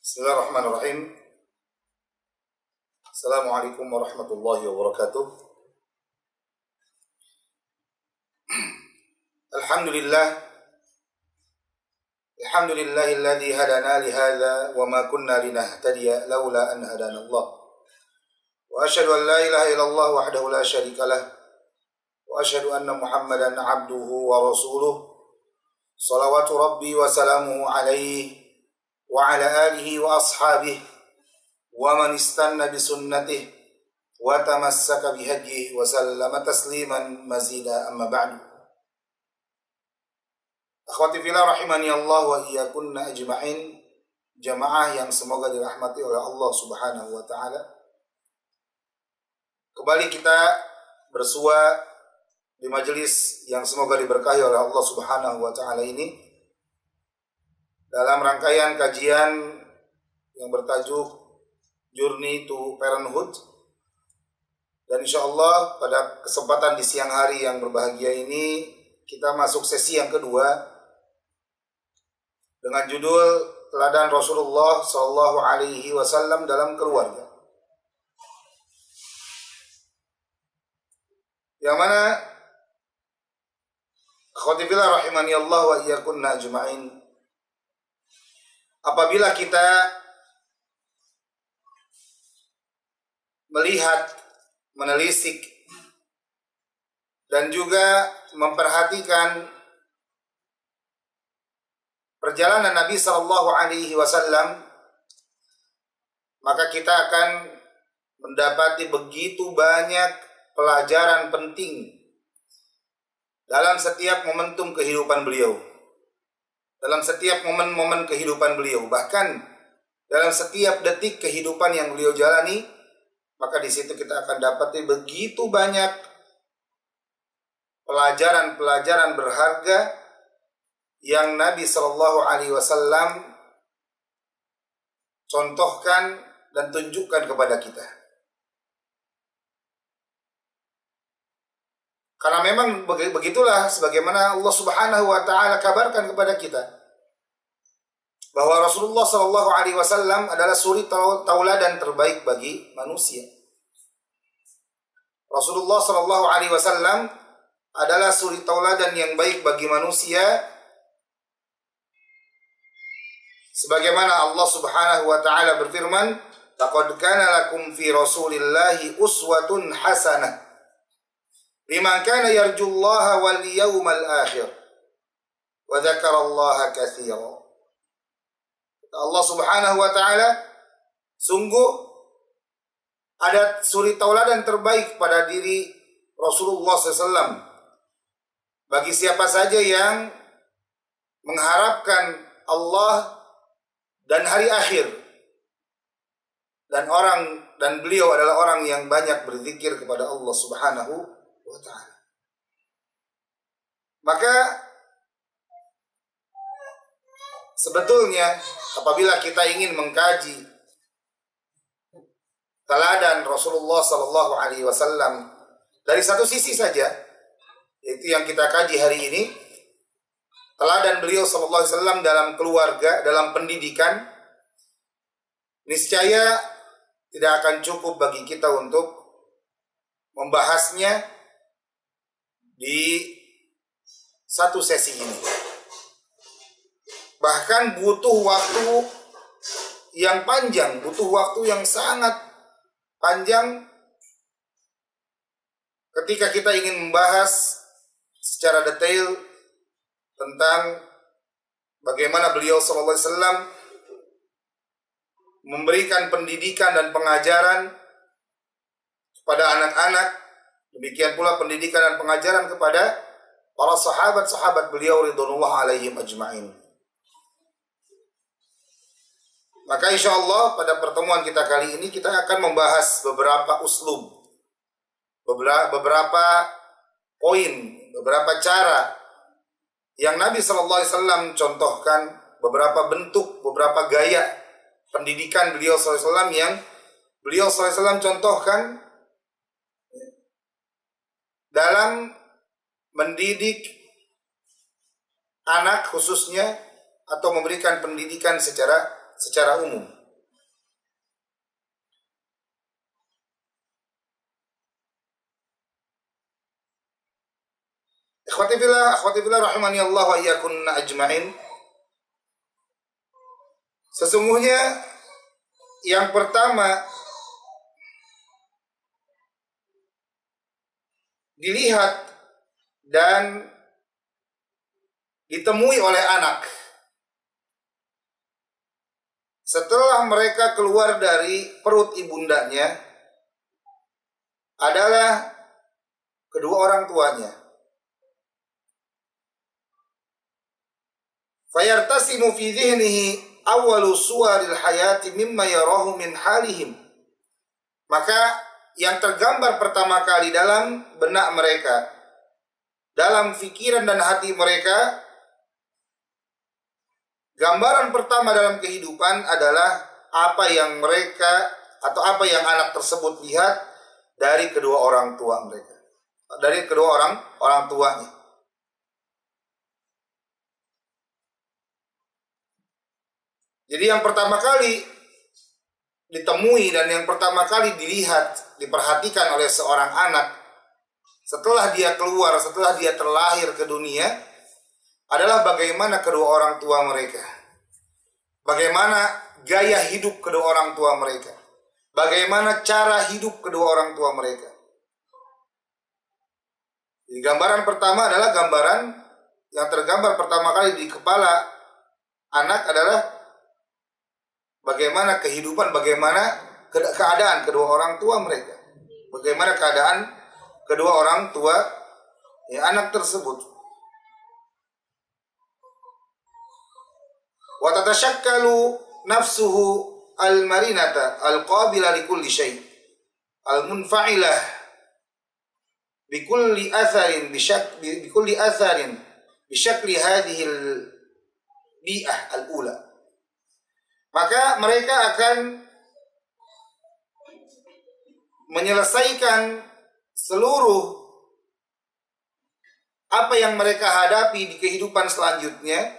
Bismillahirrahmanirrahim. Assalamualaikum warahmatullahi wabarakatuh. Alhamdulillahilladzi hadana li hadza wa ma kunna linahtadiya laula an hadana Allah. Wa asyhadu an la ilaha illallah wahdahu la syarika lah. Wa asyhadu anna Muhammadan abduhu wa rasuluh. Shalawatu rabbi wa salamuhu alaihi wa ala alihi wa ashabihi wa man istanna bi sunnatihi wa tamassaka bi hadihi wa sallama tasliman mazida amma ba'du. Akhwati fillah rahimani Allah wa iyyakunna ajma'in, jamaah yang semoga dirahmati oleh Allah Subhanahu wa taala. Kembali kita bersua di majelis yang semoga diberkahi oleh Allah Subhanahu wa taala ini dalam rangkaian kajian yang bertajuk Journey to Parenthood. Dan insya Allah pada kesempatan di siang hari yang berbahagia ini kita masuk sesi yang kedua dengan judul Teladan Rasulullah Sallallahu Alaihi Wasallam dalam Keluarga, yang mana akhwati fillah rahimani Allah wa iyyakunna ajma'in, apabila kita melihat, menelisik, dan juga memperhatikan perjalanan Nabi Sallallahu Alaihi Wasallam, maka kita akan mendapati begitu banyak pelajaran penting dalam setiap momentum kehidupan beliau, dalam setiap momen-momen kehidupan beliau, bahkan dalam setiap detik kehidupan yang beliau jalani. Maka di situ kita akan dapati begitu banyak pelajaran-pelajaran berharga yang Nabi Shallallahu Alaihi Wasallam contohkan dan tunjukkan kepada kita. Karena memang begitulah sebagaimana Allah Subhanahu wa taala kabarkan kepada kita bahwa Rasulullah Shallallahu Alaihi Wasallam adalah suri tauladan terbaik bagi manusia. Rasulullah Shallallahu Alaihi Wasallam adalah suri tauladan yang baik bagi manusia, sebagaimana Allah Subhanahu wa taala berfirman, "Laqad kana lakum fi Rasulillahi uswatun hasanah liman kana yarjullaha wal yawmal akhir wa dzakarallaha katsiran." Allah Subhanahu wa taala, sungguh ada suri tauladan terbaik pada diri Rasulullah SAW bagi siapa saja yang mengharapkan Allah dan hari akhir, dan beliau adalah orang yang banyak berzikir kepada Allah Subhanahu wa taala. Maka sebetulnya apabila kita ingin mengkaji teladan Rasulullah Sallallahu Alaihi Wasallam dari satu sisi saja, yaitu yang kita kaji hari ini, teladan beliau Sallallahu Alaihi Wasallam dalam keluarga, dalam pendidikan, niscaya tidak akan cukup bagi kita untuk membahasnya di satu sesi ini. Bahkan butuh waktu yang panjang, butuh waktu yang sangat panjang ketika kita ingin membahas secara detail tentang bagaimana beliau Sallallahu Alaihi Wasallam memberikan pendidikan dan pengajaran kepada anak-anak, demikian pula pendidikan dan pengajaran kepada para sahabat-sahabat beliau ridwanullah alaihim ajma'in. Maka insya Allah pada pertemuan kita kali ini kita akan membahas beberapa uslub, beberapa poin, beberapa cara yang Nabi Sallallahu Alaihi Wasallam contohkan, beberapa bentuk, beberapa gaya pendidikan beliau Sallallahu Alaihi Wasallam yang beliau Sallallahu Alaihi Wasallam contohkan dalam mendidik anak khususnya, atau memberikan pendidikan secara secara umum. Akhwati fillah rahimani Allah wa iyyakunna ajma'in. Sesungguhnya yang pertama dilihat dan ditemui oleh anak setelah mereka keluar dari perut ibundanya adalah kedua orang tuanya. Fayartasimu fi dhihnihi awwalu suwaril hayati mimma yarahu min halihim. Maka yang tergambar pertama kali dalam benak mereka, dalam pikiran dan hati mereka, gambaran pertama dalam kehidupan adalah apa yang mereka atau apa yang anak tersebut lihat dari kedua orang tua mereka, dari kedua orang tuanya. Jadi yang pertama kali ditemui dan yang pertama kali dilihat, diperhatikan oleh seorang anak setelah dia keluar, setelah dia terlahir ke dunia adalah bagaimana kedua orang tua mereka. Bagaimana gaya hidup kedua orang tua mereka. Bagaimana cara hidup kedua orang tua mereka. Jadi gambaran pertama adalah gambaran yang tergambar pertama kali di kepala anak adalah bagaimana kehidupan, bagaimana keadaan kedua orang tua mereka. Bagaimana keadaan kedua orang tua anak tersebut. Wa tatashakkalu nafsuhu al-marinata al-qabila li kulli syai' al-munfa'ilah bi kulli atharin bi syakli hadhihi al-bi'ah al-ula. Maka mereka akan menyelesaikan seluruh apa yang mereka hadapi di kehidupan selanjutnya,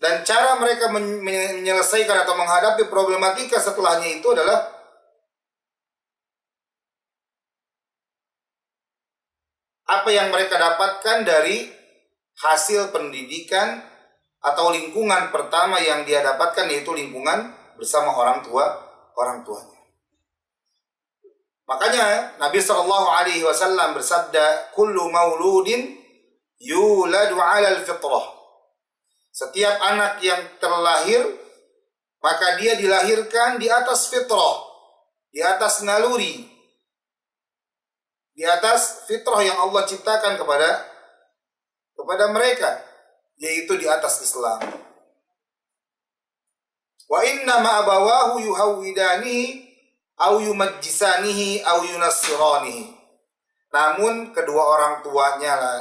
dan cara mereka menyelesaikan atau menghadapi problematika setelahnya itu adalah apa yang mereka dapatkan dari hasil pendidikan atau lingkungan pertama yang dia dapatkan, yaitu lingkungan bersama orang tuanya. Makanya Nabi SAW bersabda, kullu mauludin yuladu 'alal fitrah. Setiap anak yang terlahir maka dia dilahirkan di atas fitrah, di atas naluri, di atas fitrah yang Allah ciptakan kepada mereka, yaitu di atas Islam. Wa inna ma abawahu yuhawwidanihi aw yumajjisanihi aw yunassiranihi. Namun kedua orang tuanya lah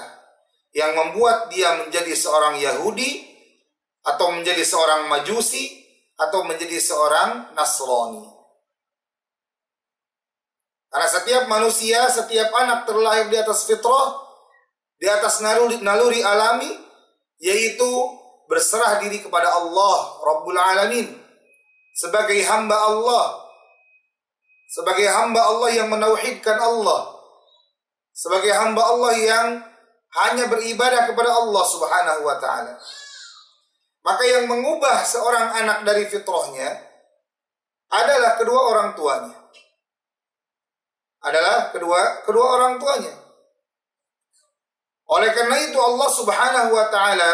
yang membuat dia menjadi seorang Yahudi atau menjadi seorang Majusi atau menjadi seorang Nasrani. Karena setiap manusia, setiap anak terlahir di atas fitrah, di atas naluri alami, yaitu berserah diri kepada Allah Rabbul Alamin, sebagai hamba Allah, sebagai hamba Allah yang menauhidkan Allah, sebagai hamba Allah yang hanya beribadah kepada Allah Subhanahu wa ta'ala. Maka yang mengubah seorang anak dari fitrahnya adalah kedua orang tuanya. Adalah kedua orang tuanya. Oleh karena itu Allah Subhanahu wa ta'ala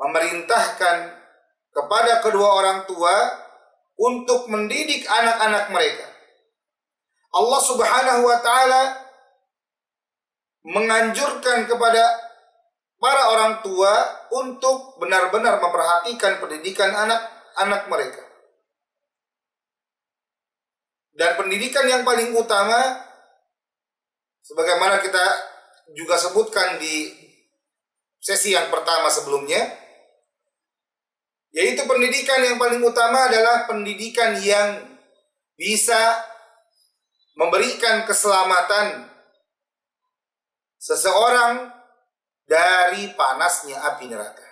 memerintahkan kepada kedua orang tua untuk mendidik anak-anak mereka. Allah Subhanahu wa ta'ala menganjurkan kepada para orang tua untuk benar-benar memperhatikan pendidikan anak-anak mereka. Dan pendidikan yang paling utama, sebagaimana kita juga sebutkan di sesi yang pertama sebelumnya, yaitu pendidikan yang paling utama adalah pendidikan yang bisa memberikan keselamatan seseorang dari panasnya api neraka.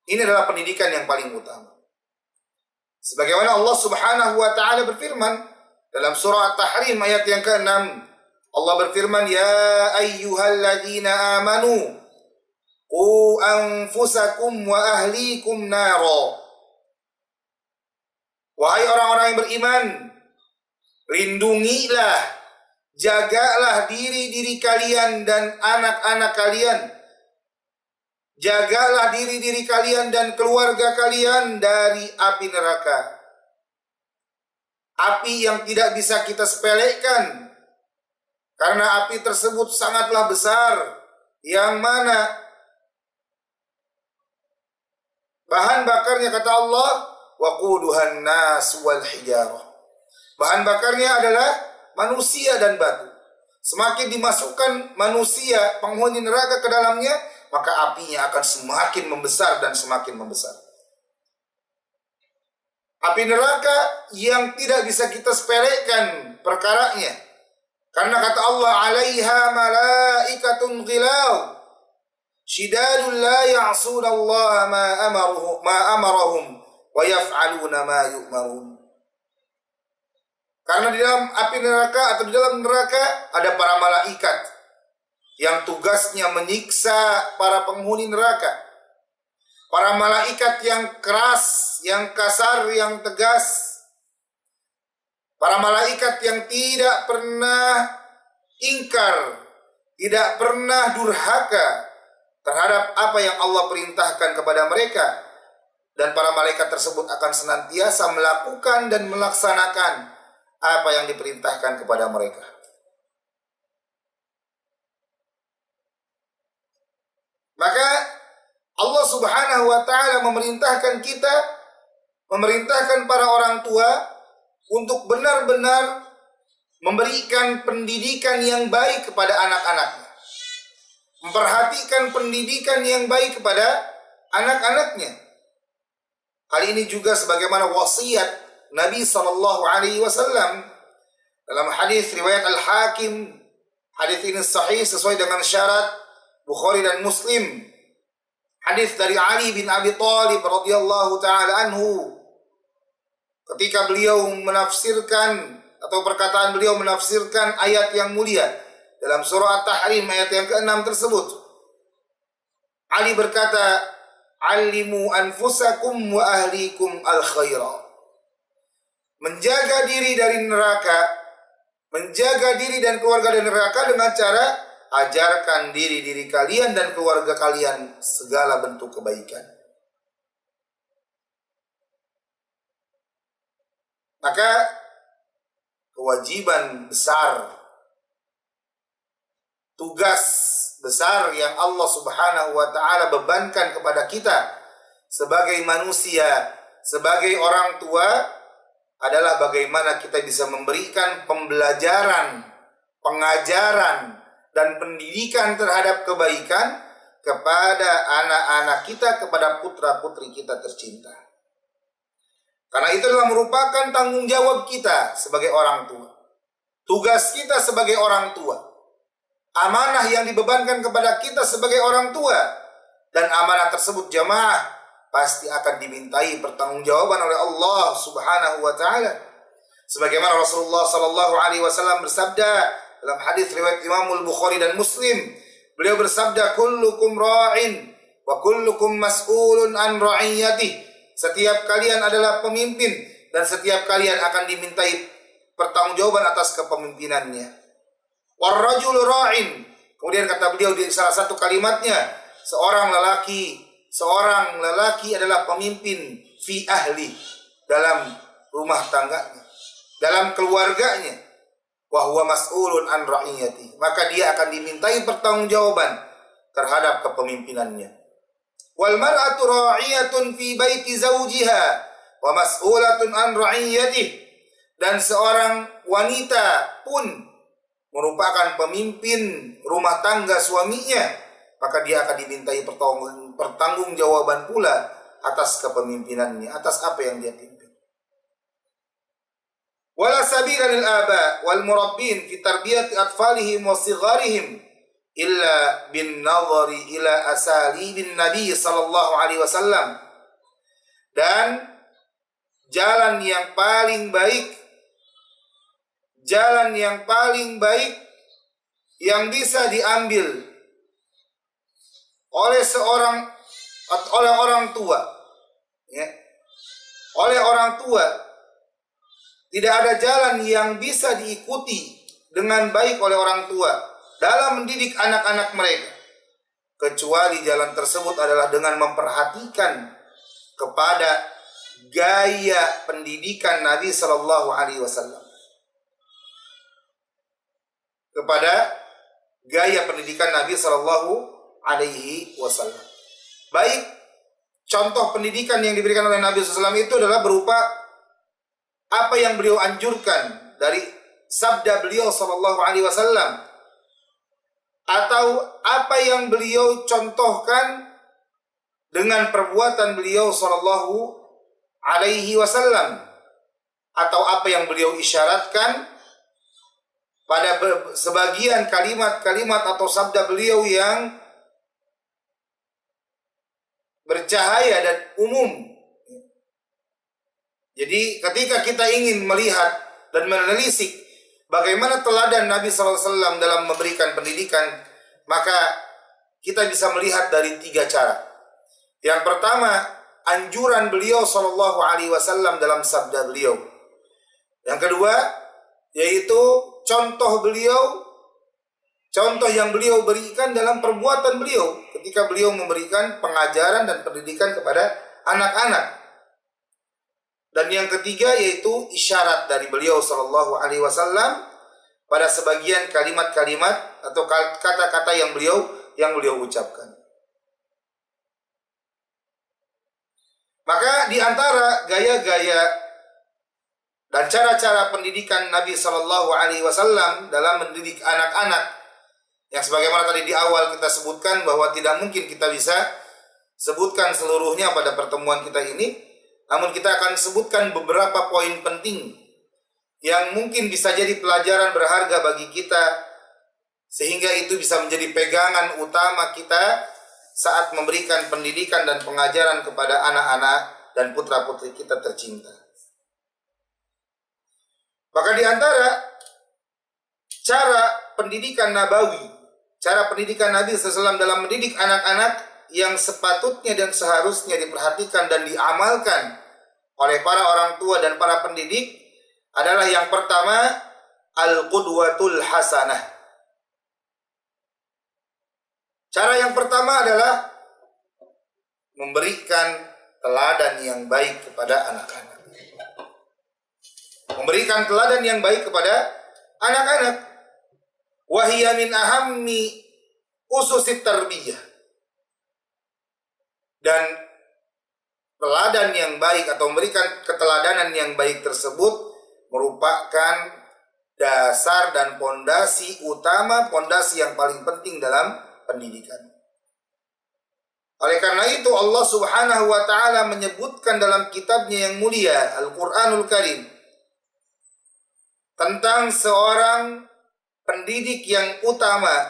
Ini adalah pendidikan yang paling utama. Sebagaimana Allah Subhanahu wa taala berfirman dalam surah At-Tahrim ayat yang ke-6, Allah berfirman, "Ya ayyuhalladzina amanu qu anfusakum wa ahlikum naro." Wahai orang-orang yang beriman, lindungilah, jagalah diri-diri kalian dan anak-anak kalian. Jagalah diri-diri kalian dan keluarga kalian dari api neraka. Api yang tidak bisa kita sepelekan, karena api tersebut sangatlah besar, yang mana bahan bakarnya, kata Allah, waquduhan nas wal hijarah. Bahan bakarnya adalah manusia dan batu. Semakin dimasukkan manusia, penghuni neraka, ke dalamnya, maka apinya akan semakin membesar dan semakin membesar. Api neraka yang tidak bisa kita sepelekan perkaranya. Karena kata Allah, "Alaiha malaikatun ghilaw shidadun la ya'sunallaha ma amarahum wa yaf'aluna ma yu'marun." Karena di dalam api neraka atau di dalam neraka ada para malaikat yang tugasnya menyiksa para penghuni neraka. Para malaikat yang keras, yang kasar, yang tegas. Para malaikat yang tidak pernah ingkar, tidak pernah durhaka terhadap apa yang Allah perintahkan kepada mereka. Dan para malaikat tersebut akan senantiasa melakukan dan melaksanakan apa yang diperintahkan kepada mereka. Maka Allah Subhanahu wa taala memerintahkan kita, memerintahkan para orang tua untuk benar-benar memberikan pendidikan yang baik kepada anak-anaknya. Memperhatikan pendidikan yang baik kepada anak-anaknya. Hal ini juga sebagaimana wasiat Nabi SAW dalam hadis riwayat Al-Hakim. Hadis ini sahih sesuai dengan syarat Bukhari dan Muslim. Hadis dari Ali bin Abi Thalib radhiyallahu taala anhu, ketika beliau menafsirkan atau perkataan beliau menafsirkan ayat yang mulia dalam surah At-Tahrim ayat yang ke-6 tersebut. Ali berkata, "Allimu anfusakum wa ahlikum al-khaira." Menjaga diri dari neraka, menjaga diri dan keluarga dari neraka dengan cara ajarkan diri-diri kalian dan keluarga kalian segala bentuk kebaikan. Maka kewajiban besar, tugas besar yang Allah Subhanahu wa taala bebankan kepada kita sebagai manusia, sebagai orang tua, adalah bagaimana kita bisa memberikan pembelajaran, pengajaran, dan pendidikan terhadap kebaikan kepada anak-anak kita, kepada putra-putri kita tercinta. Karena itu adalah merupakan tanggung jawab kita sebagai orang tua. Tugas kita sebagai orang tua. Amanah yang dibebankan kepada kita sebagai orang tua. Dan amanah tersebut jamaah pasti akan dimintai pertanggungjawaban oleh Allah Subhanahu wa taala. Sebagaimana Rasulullah sallallahu alaihi wasallam bersabda dalam hadis riwayat Imam Bukhari dan Muslim, beliau bersabda, "Kullukum ra'in wa kullukum mas'ulun an ra'iyatih." Setiap kalian adalah pemimpin dan setiap kalian akan dimintai pertanggungjawaban atas kepemimpinannya. "War-rajulu ra'in." Kemudian kata beliau di salah satu kalimatnya, seorang lelaki adalah pemimpin fi ahli, dalam rumah tangganya, dalam keluarganya. Wa huwa mas'ulun an ra'iyati, maka dia akan dimintai pertanggungjawaban terhadap kepemimpinannya. Wal mar'atu ra'iyatun fi baiti zawjiha wa mas'ulatun an ra'iyatihi, dan seorang wanita pun merupakan pemimpin rumah tangga suaminya, maka dia akan dimintai pertanggungjawaban pula atas kepemimpinannya, atas apa yang dia pimpin. Wala sabila lil aba wal murabbin fi tarbiyati atfalihim wa sigharihim illa bin nadhari ila asalibin Nabi sallallahu alaihi wasallam. Dan jalan yang paling baik yang bisa diambil oleh orang tua, ya, oleh orang tua, tidak ada jalan yang bisa diikuti dengan baik oleh orang tua dalam mendidik anak-anak mereka, kecuali jalan tersebut adalah dengan memperhatikan kepada gaya pendidikan Nabi Sallallahu Alaihi Wasallam, kepada gaya pendidikan Nabi Sallallahu Alaihi Wasallam. Baik, contoh pendidikan yang diberikan oleh Nabi SAW itu adalah berupa apa yang beliau anjurkan dari sabda beliau Sallallahu Alaihi Wasallam, atau apa yang beliau contohkan dengan perbuatan beliau Sallallahu Alaihi Wasallam, atau apa yang beliau isyaratkan pada sebagian kalimat-kalimat atau sabda beliau yang bercahaya dan umum. Jadi ketika kita ingin melihat dan menelisik bagaimana teladan Nabi SAW dalam memberikan pendidikan, maka kita bisa melihat dari 3 cara. Yang pertama, anjuran beliau SAW dalam sabda beliau. Yang kedua, yaitu contoh yang beliau berikan dalam perbuatan beliau ketika beliau memberikan pengajaran dan pendidikan kepada anak-anak. Dan yang ketiga yaitu isyarat dari beliau Sallallahu Alaihi Wasallam pada sebagian kalimat-kalimat atau kata-kata yang beliau ucapkan. Maka di antara gaya-gaya dan cara-cara pendidikan Nabi Sallallahu Alaihi Wasallam dalam mendidik anak-anak, yang sebagaimana tadi di awal kita sebutkan bahwa tidak mungkin kita bisa sebutkan seluruhnya pada pertemuan kita ini, namun kita akan sebutkan beberapa poin penting yang mungkin bisa jadi pelajaran berharga bagi kita, sehingga itu bisa menjadi pegangan utama kita saat memberikan pendidikan dan pengajaran kepada anak-anak dan putra-putri kita tercinta. Maka di antara cara pendidikan Nabawi, cara pendidikan Nabi SAW dalam mendidik anak-anak yang sepatutnya dan seharusnya diperhatikan dan diamalkan oleh para orang tua dan para pendidik adalah yang pertama, al-qudwatul hasanah. Cara yang pertama adalah memberikan teladan yang baik kepada anak-anak. Memberikan teladan yang baik kepada anak-anak. Wahiyya min ahammi ususit tarbiyah. Dan teladan yang baik atau memberikan keteladanan yang baik tersebut merupakan dasar dan pondasi utama, pondasi yang paling penting dalam pendidikan. Oleh karena itu Allah Subhanahu wa taala menyebutkan dalam kitabnya yang mulia Al-Qur'anul Karim tentang seorang pendidik yang utama,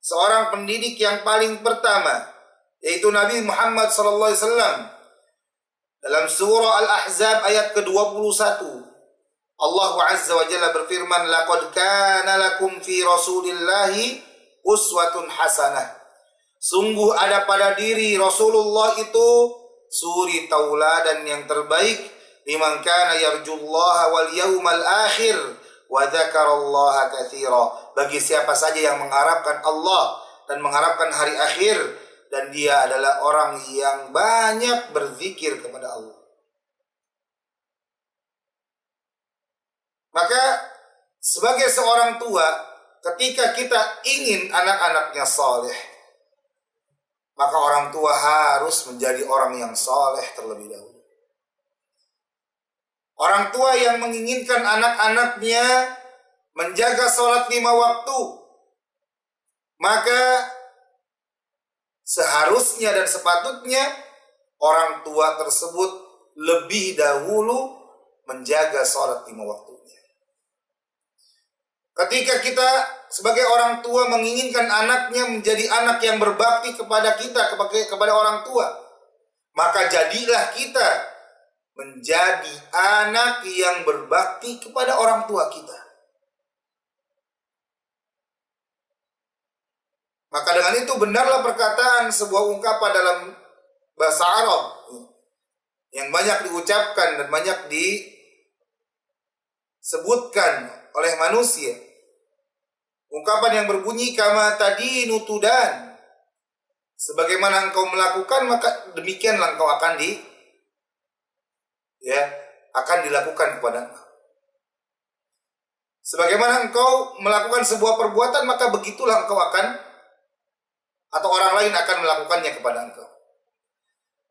seorang pendidik yang paling pertama, yaitu Nabi Muhammad SAW. Dalam surah Al-Ahzab ayat ke-21, Allah Azza wa Jalla berfirman, laqad kana lakum fi rasulillahi uswatun hasanah. Sungguh ada pada diri Rasulullah itu suri tauladan yang terbaik, liman kana yarjullaha wal yawmal akhir wa dzakarallaha katsira. Bagi siapa saja yang mengharapkan Allah dan mengharapkan hari akhir, dan dia adalah orang yang banyak berzikir kepada Allah. Maka sebagai seorang tua, ketika kita ingin anak-anaknya saleh, maka orang tua harus menjadi orang yang saleh terlebih dahulu. Orang tua yang menginginkan anak-anaknya menjaga sholat 5 waktu, maka seharusnya dan sepatutnya orang tua tersebut lebih dahulu menjaga sholat 5 waktunya. Ketika kita sebagai orang tua menginginkan anaknya menjadi anak yang berbakti kepada kita, kepada orang tua, maka jadilah kita menjadi anak yang berbakti kepada orang tua kita. Maka dengan itu benarlah perkataan sebuah ungkapan dalam bahasa Arab yang banyak diucapkan dan banyak disebutkan oleh manusia. Ungkapan yang berbunyi kama tadinu tudan. Sebagaimana engkau melakukan, maka demikianlah engkau akan dilakukan kepada engkau. Sebagaimana engkau melakukan sebuah perbuatan, maka begitulah engkau akan, atau orang lain akan melakukannya kepada engkau.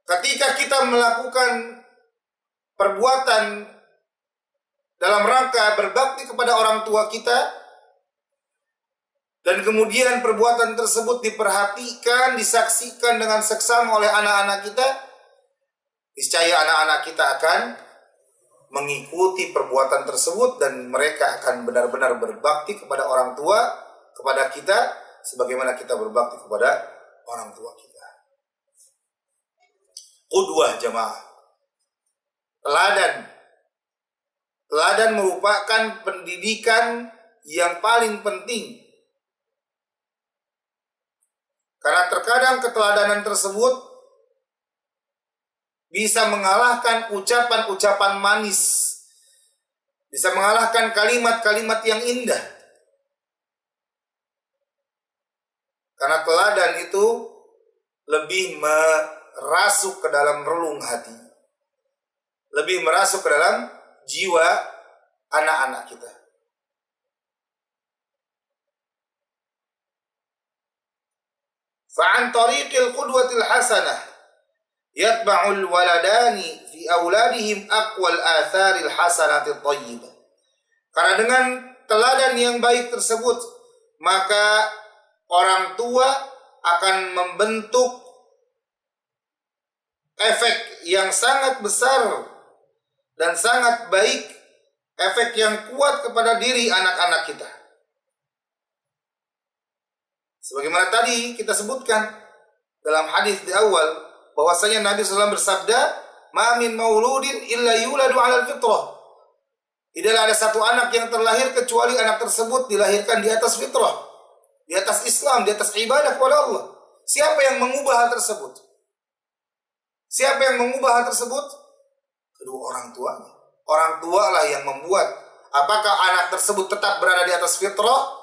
Ketika kita melakukan perbuatan dalam rangka berbakti kepada orang tua kita, dan kemudian perbuatan tersebut diperhatikan, disaksikan dengan seksama oleh anak-anak kita, niscaya anak-anak kita akan mengikuti perbuatan tersebut dan mereka akan benar-benar berbakti kepada orang tua, kepada kita, sebagaimana kita berbakti kepada orang tua kita. Qudwah jamaah. Teladan merupakan pendidikan yang paling penting. Karena terkadang keteladanan tersebut bisa mengalahkan ucapan-ucapan manis, bisa mengalahkan kalimat-kalimat yang indah. Karena teladan itu lebih merasuk ke dalam relung hati, lebih merasuk ke dalam jiwa anak-anak kita. Fa'an tariqil qudwatil hasanah yatba'ul waladani fi auladihim aqwal atharil hasanatit thayyibah. Karena dengan teladan yang baik tersebut, maka orang tua akan membentuk efek yang sangat besar dan sangat baik, efek yang kuat kepada diri anak-anak kita. Sebagaimana tadi kita sebutkan dalam hadis di awal, bahwasanya Nabi SAW bersabda, "Ma min mauludin illa yuladu 'alal fitrah." Tidaklah ada satu anak yang terlahir kecuali anak tersebut dilahirkan di atas fitrah, di atas Islam, di atas ibadah kepada Allah. Siapa yang mengubah hal tersebut? Siapa yang mengubah hal tersebut? Kedua orang tuanya. Orang tualah yang membuat. Apakah anak tersebut tetap berada di atas fitrah,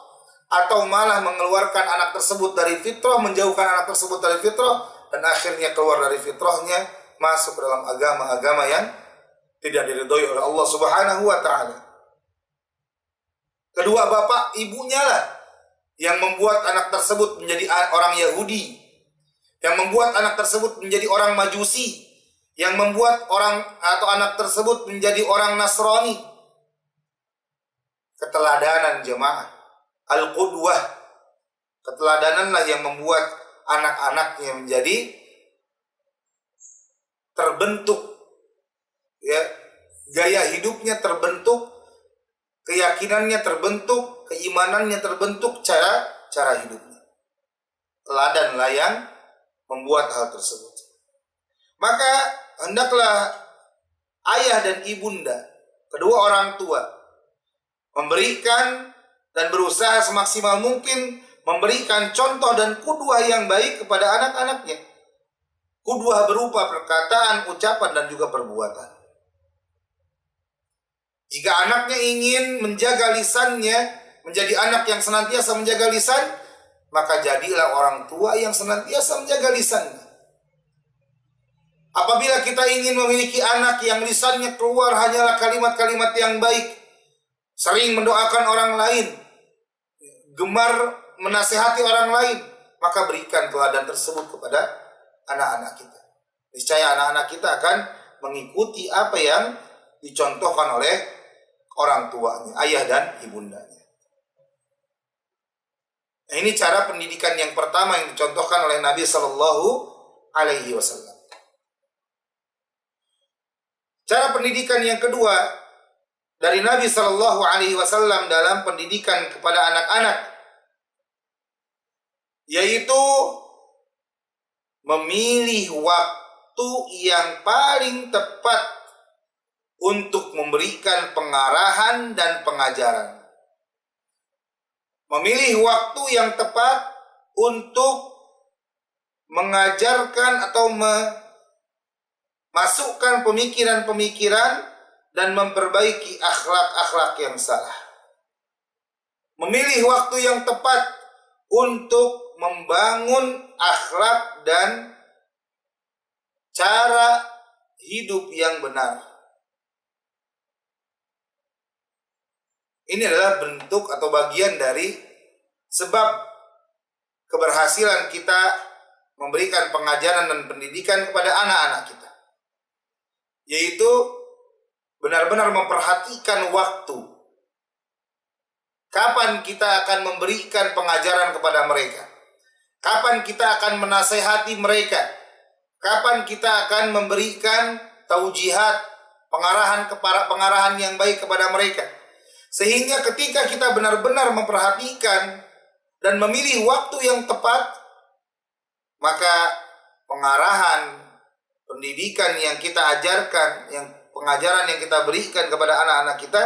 atau malah mengeluarkan anak tersebut dari fitrah, menjauhkan anak tersebut dari fitrah, dan akhirnya keluar dari fitrahnya, masuk ke dalam agama-agama yang tidak diridhoi oleh Allah Subhanahu wa ta'ala. Kedua bapak ibunya lah yang membuat anak tersebut menjadi orang Yahudi, yang membuat anak tersebut menjadi orang Majusi, yang membuat orang atau anak tersebut menjadi orang Nasrani. Keteladanan jemaah, al-qudwah, keteladananlah yang membuat anak-anaknya menjadi terbentuk, ya, gaya hidupnya terbentuk, keyakinannya terbentuk, keimanannya terbentuk, cara hidupnya. Teladanlah yang membuat hal tersebut. Maka hendaklah ayah dan ibunda, kedua orang tua, memberikan dan berusaha semaksimal mungkin memberikan contoh dan qudwah yang baik kepada anak-anaknya. Qudwah berupa perkataan, ucapan, dan juga perbuatan. Jika anaknya ingin menjaga lisannya, menjadi anak yang senantiasa menjaga lisan, maka jadilah orang tua yang senantiasa menjaga lisannya. Apabila kita ingin memiliki anak yang lisannya keluar hanyalah kalimat-kalimat yang baik, sering mendoakan orang lain, gemar menasihati orang lain, maka berikan teladan tersebut kepada anak-anak kita. Niscaya anak-anak kita akan mengikuti apa yang dicontohkan oleh orang tuanya, ayah dan ibundanya. Nah, ini cara pendidikan yang pertama yang dicontohkan oleh Nabi Sallallahu Alaihi Wasallam. Cara pendidikan yang kedua dari Nabi Sallallahu Alaihi Wasallam dalam pendidikan kepada anak-anak yaitu memilih waktu yang paling tepat untuk memberikan pengarahan dan pengajaran. Memilih waktu yang tepat untuk mengajarkan atau memasukkan pemikiran-pemikiran dan memperbaiki akhlak-akhlak yang salah. Memilih waktu yang tepat untuk membangun akhlak dan cara hidup yang benar. Ini adalah bentuk atau bagian dari sebab keberhasilan kita memberikan pengajaran dan pendidikan kepada anak-anak kita, yaitu benar-benar memperhatikan waktu. Kapan kita akan memberikan pengajaran kepada mereka? Kapan kita akan menasehati mereka? Kapan kita akan memberikan taujihat, pengarahan yang baik kepada mereka? Sehingga ketika kita benar-benar memperhatikan dan memilih waktu yang tepat, maka pengarahan, pendidikan yang kita ajarkan, pengajaran yang kita berikan kepada anak-anak kita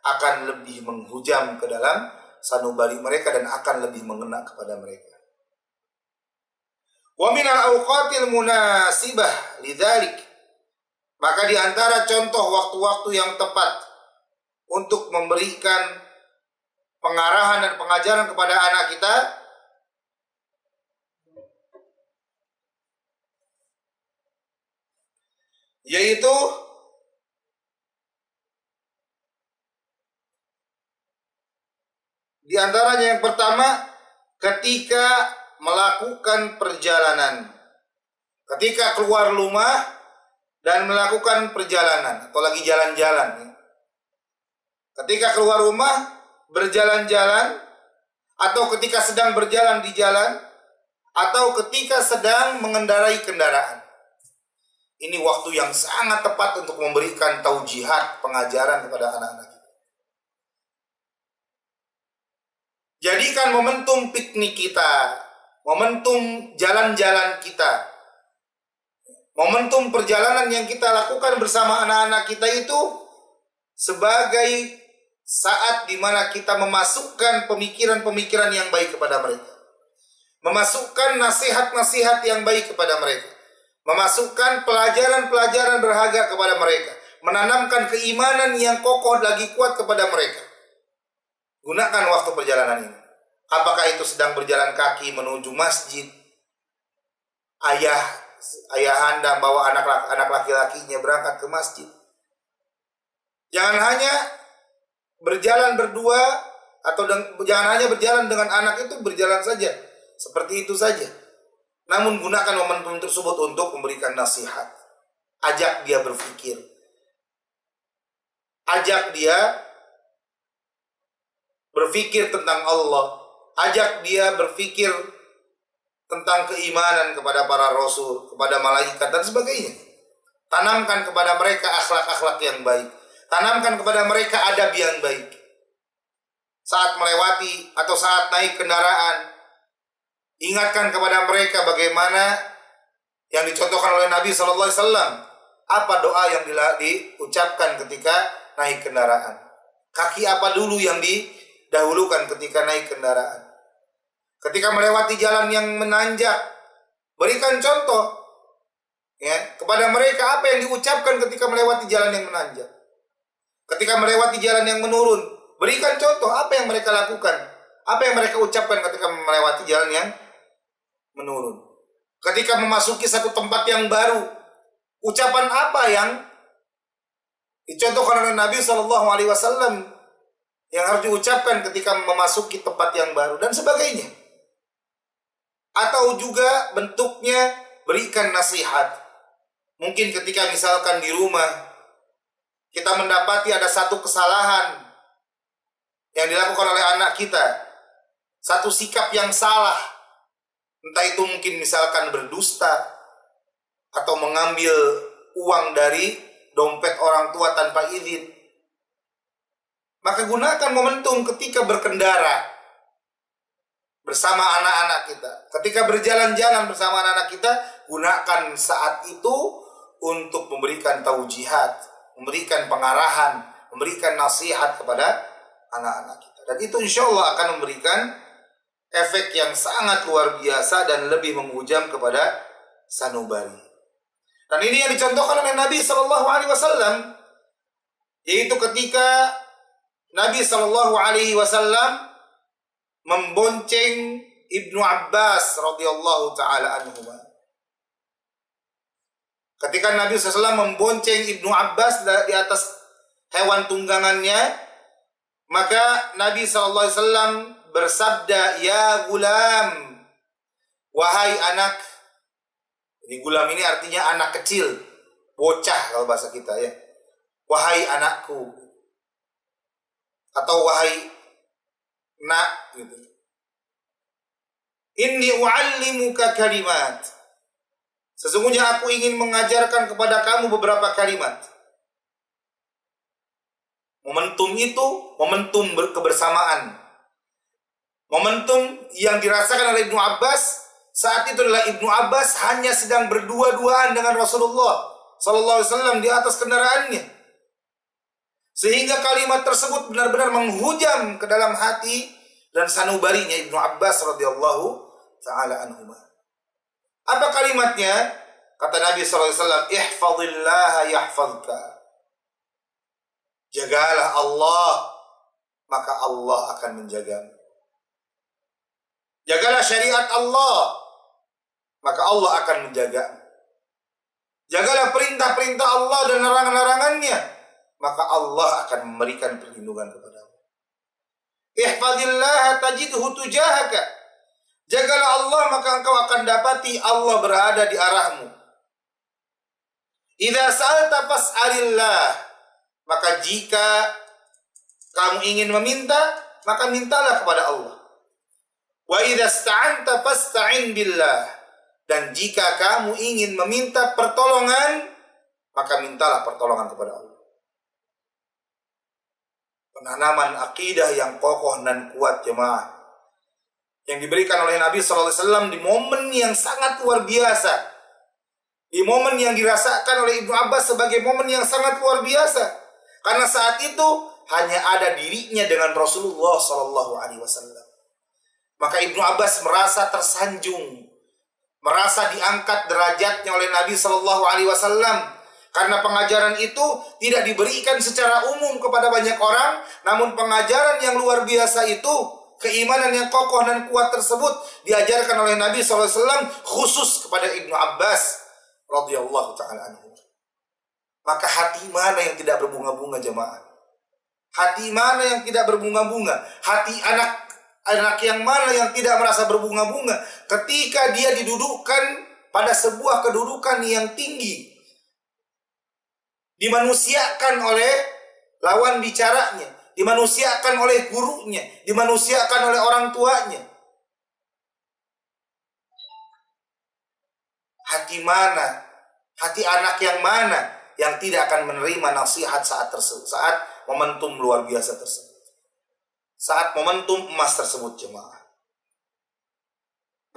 akan lebih menghujam ke dalam sanubari mereka dan akan lebih mengena kepada mereka. Wa minal awqatil munasibah lidzalik, maka di antara contoh waktu-waktu yang tepat untuk memberikan pengarahan dan pengajaran kepada anak kita, yaitu di antaranya yang pertama, ketika melakukan perjalanan, ketika keluar rumah dan melakukan perjalanan atau lagi jalan-jalan. Ketika keluar rumah, berjalan-jalan, atau ketika sedang berjalan di jalan, atau ketika sedang mengendarai kendaraan. Ini waktu yang sangat tepat untuk memberikan taujihat, pengajaran kepada anak-anak kita. Jadikan momentum piknik kita, momentum jalan-jalan kita, momentum perjalanan yang kita lakukan bersama anak-anak kita itu sebagai saat di mana kita memasukkan pemikiran-pemikiran yang baik kepada mereka, memasukkan nasihat-nasihat yang baik kepada mereka, memasukkan pelajaran-pelajaran berharga kepada mereka, menanamkan keimanan yang kokoh lagi kuat kepada mereka. Gunakan waktu perjalanan ini. Apakah itu sedang berjalan kaki menuju masjid, ayahanda bawa anak laki-lakinya berangkat ke masjid. Jangan hanya berjalan berdua, atau jangan hanya berjalan dengan anak itu berjalan saja, seperti itu saja. Namun gunakan momentum tersebut untuk memberikan nasihat. Ajak dia berpikir. Ajak dia berpikir tentang Allah. Ajak dia berpikir tentang keimanan kepada para rasul, kepada malaikat dan sebagainya. Tanamkan kepada mereka akhlak-akhlak yang baik. Tanamkan kepada mereka adab yang baik. Saat melewati atau saat naik kendaraan, ingatkan kepada mereka bagaimana yang dicontohkan oleh Nabi SAW. Apa doa yang diucapkan ketika naik kendaraan? Kaki apa dulu yang didahulukan ketika naik kendaraan? Ketika melewati jalan yang menanjak, berikan contoh ya kepada mereka apa yang diucapkan ketika melewati jalan yang menanjak. Ketika melewati jalan yang menurun, berikan contoh apa yang mereka lakukan, apa yang mereka ucapkan ketika melewati jalan yang menurun. Ketika memasuki satu tempat yang baru, ucapan apa yang dicontohkan oleh Nabi SAW yang harus diucapkan ketika memasuki tempat yang baru dan sebagainya. Atau juga bentuknya berikan nasihat. Mungkin ketika misalkan di rumah kita mendapati ada satu kesalahan yang dilakukan oleh anak kita, satu sikap yang salah, entah itu mungkin misalkan berdusta atau mengambil uang dari dompet orang tua tanpa izin, maka gunakan momentum ketika berkendara bersama anak-anak kita. Ketika berjalan-jalan bersama anak-anak kita, gunakan saat itu untuk memberikan taujihat, memberikan pengarahan, memberikan nasihat kepada anak-anak kita. Dan itu insya Allah akan memberikan efek yang sangat luar biasa dan lebih menghujam kepada sanubari. Dan ini yang dicontohkan oleh Nabi SAW, yaitu ketika Nabi SAW membonceng Ibnu Abbas radhiyallahu taala anhu. Ketika Nabi SAW membonceng Ibnu Abbas di atas hewan tunggangannya, maka Nabi SAW bersabda, "Ya gulam, wahai anak." Ini gulam ini artinya anak kecil, bocah kalau bahasa kita ya. Wahai anakku, atau wahai nak gitu. Inni u'allimuka kalimat. Sesungguhnya aku ingin mengajarkan kepada kamu beberapa kalimat. Momentum itu momentum kebersamaan. Momentum yang dirasakan oleh Ibnu Abbas saat itu adalah Ibnu Abbas hanya sedang berdua-duaan dengan Rasulullah sallallahu alaihi wasallam di atas kendaraannya. Sehingga kalimat tersebut benar-benar menghujam ke dalam hati dan sanubarinya Ibnu Abbas radhiyallahu taala anhuma. Apa kalimatnya? Kata Nabi sallallahu alaihi wasallam, "Ihfazillaha yahfazka." Jagalah Allah, maka Allah akan menjagamu. Jagalah syariat Allah, maka Allah akan menjagamu. Jagalah perintah-perintah Allah dan larangan-larangannya, maka Allah akan memberikan perlindungan kepadamu. Ihfazillaha tajidhu tujahaka. Jagalah Allah, maka engkau akan dapati Allah berada di arahmu. Idza sa'alta fas'alillah. Maka jika kamu ingin meminta, maka mintalah kepada Allah. Wa idza ista'anta fasta'in billah. Dan jika kamu ingin meminta pertolongan, maka mintalah pertolongan kepada Allah. Penanaman akidah yang kokoh dan kuat jemaah yang diberikan oleh Nabi SAW di momen yang sangat luar biasa, di momen yang dirasakan oleh Ibnu Abbas sebagai momen yang sangat luar biasa, karena saat itu hanya ada dirinya dengan Rasulullah SAW. Maka Ibnu Abbas merasa tersanjung, merasa diangkat derajatnya oleh Nabi SAW. Karena pengajaran itu tidak diberikan secara umum kepada banyak orang, namun pengajaran yang luar biasa itu, keimanan yang kokoh dan kuat tersebut diajarkan oleh Nabi SAW khusus kepada Ibnu Abbas radhiyallahu ta'ala anhu. Maka hati mana yang tidak berbunga-bunga jemaah? Hati mana yang tidak berbunga-bunga? Hati anak yang mana yang tidak merasa berbunga-bunga ketika dia didudukkan pada sebuah kedudukan yang tinggi, dimanusiakan oleh lawan bicaranya, dimanusiakan oleh gurunya, dimanusiakan oleh orang tuanya. Hati mana, hati anak yang mana yang tidak akan menerima nasihat saat tersebut, saat momentum luar biasa tersebut, saat momentum emas tersebut jemaah.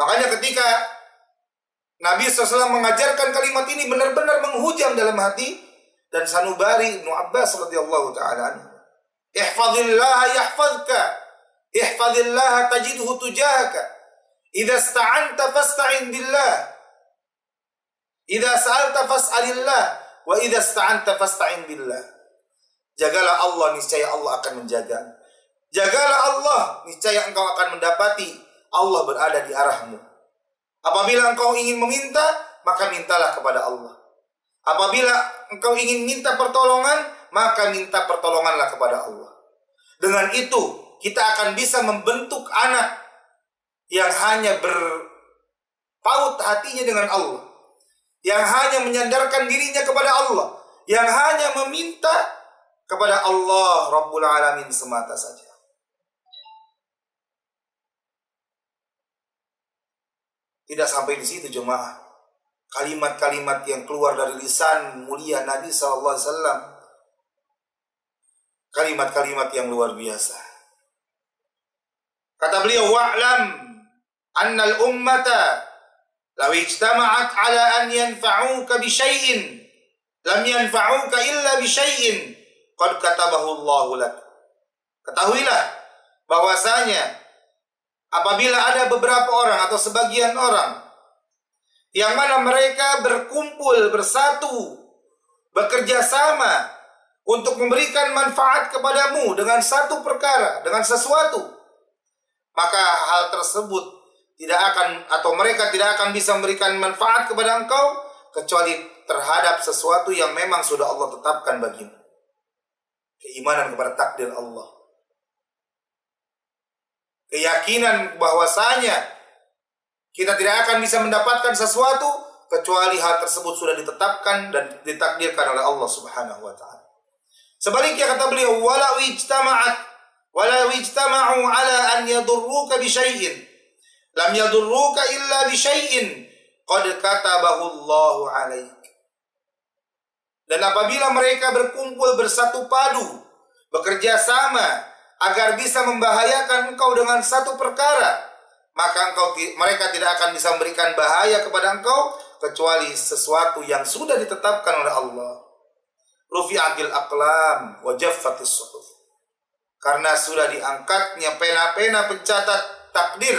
Makanya ketika Nabi SAW mengajarkan kalimat ini benar-benar menghujam dalam hati dan sanubari Ibnu Abbas radhiyallahu ta'ala anhu. Ihfazillaha yahfazka. Ihfazillaha tajidhu tujahaka. Idza ista'anta fasta'in billah. Idza sa'alta fas'alillah. Wa idza ista'anta fasta'in billah. Jagalah Allah, niscaya Allah akan menjaga. Jagalah Allah, niscaya engkau akan mendapati Allah berada di arahmu. Apabila engkau ingin meminta, maka mintalah kepada Allah. Apabila engkau ingin minta pertolongan, maka minta pertolonganlah kepada Allah. Dengan itu, kita akan bisa membentuk anak yang hanya berpaut hatinya dengan Allah, yang hanya menyandarkan dirinya kepada Allah, yang hanya meminta kepada Allah Rabbul Alamin semata saja. Tidak sampai di situ jemaah. Kalimat-kalimat yang keluar dari lisan mulia Nabi SAW, kalimat-kalimat yang luar biasa. Kata beliau, wa'lam annal ummata law ijtama'at ala an yanfa'uka bi syai'in lam yanfa'uka illa bi syai'in qad katabahu Allahu lak. Ketahuilah bahwasanya apabila ada beberapa orang atau sebagian orang yang mana mereka berkumpul, bersatu, bekerja sama untuk memberikan manfaat kepadamu dengan satu perkara, dengan sesuatu, maka hal tersebut tidak akan, atau mereka tidak akan bisa memberikan manfaat kepada engkau kecuali terhadap sesuatu yang memang sudah Allah tetapkan bagimu. Keimanan kepada takdir Allah, keyakinan bahwasanya kita tidak akan bisa mendapatkan sesuatu kecuali hal tersebut sudah ditetapkan dan ditakdirkan oleh Allah Subhanahu wa taala. Sebaliknya kata beliau, walau ijtama'u ala an yadurruka bi syai'in lam yadurruka illa bi syai'in qad katabahu Allahu 'alaik. Dan apabila mereka berkumpul bersatu padu, bekerja sama agar bisa membahayakan engkau dengan satu perkara, maka mereka tidak akan bisa memberikan bahaya kepada engkau kecuali sesuatu yang sudah ditetapkan oleh Allah. Rufi'atil aqlam wa jaffatis suhuf. Karena sudah diangkatnya pena-pena pencatat takdir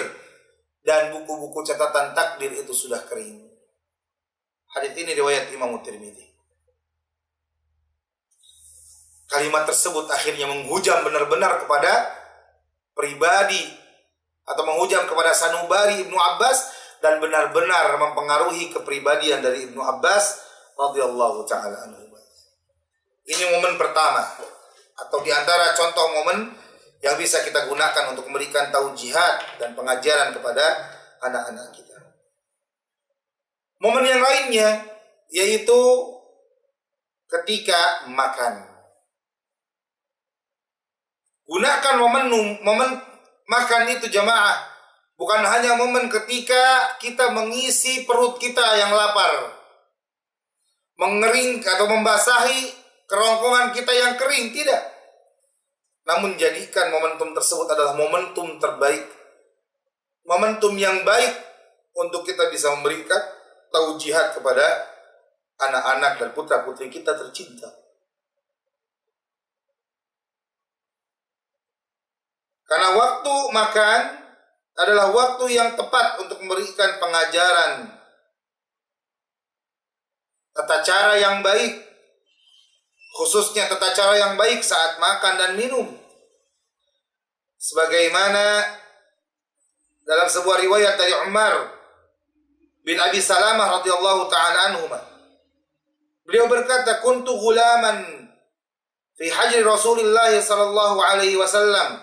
dan buku-buku catatan takdir itu sudah kering. Hadis ini riwayat Imam Tirmidzi. Kalimat tersebut akhirnya menghujam benar-benar kepada pribadi atau menghujam kepada sanubari Ibnu Abbas dan benar-benar mempengaruhi kepribadian dari Ibnu Abbas radhiyallahu taala anhu. Ini momen pertama atau di antara contoh momen yang bisa kita gunakan untuk memberikan taujihat dan pengajaran kepada anak-anak kita. Momen yang lainnya yaitu ketika makan. Gunakan momen makan itu jamaah, bukan hanya momen ketika kita mengisi perut kita yang lapar, mengering atau membasahi kerongkongan kita yang kering, tidak. Namun jadikan momentum tersebut adalah momentum terbaik, momentum yang baik untuk kita bisa memberikan taujihat kepada anak-anak dan putra-putri kita tercinta. Karena waktu makan adalah waktu yang tepat untuk memberikan pengajaran tata cara yang baik, khususnya tata cara yang baik saat makan dan minum. Sebagaimana dalam sebuah riwayat dari Umar bin Abi Salamah radhiyallahu taala anhuma, beliau berkata, kuntu ghulaman fi hajri Rasulillah sallallahu alaihi wasallam.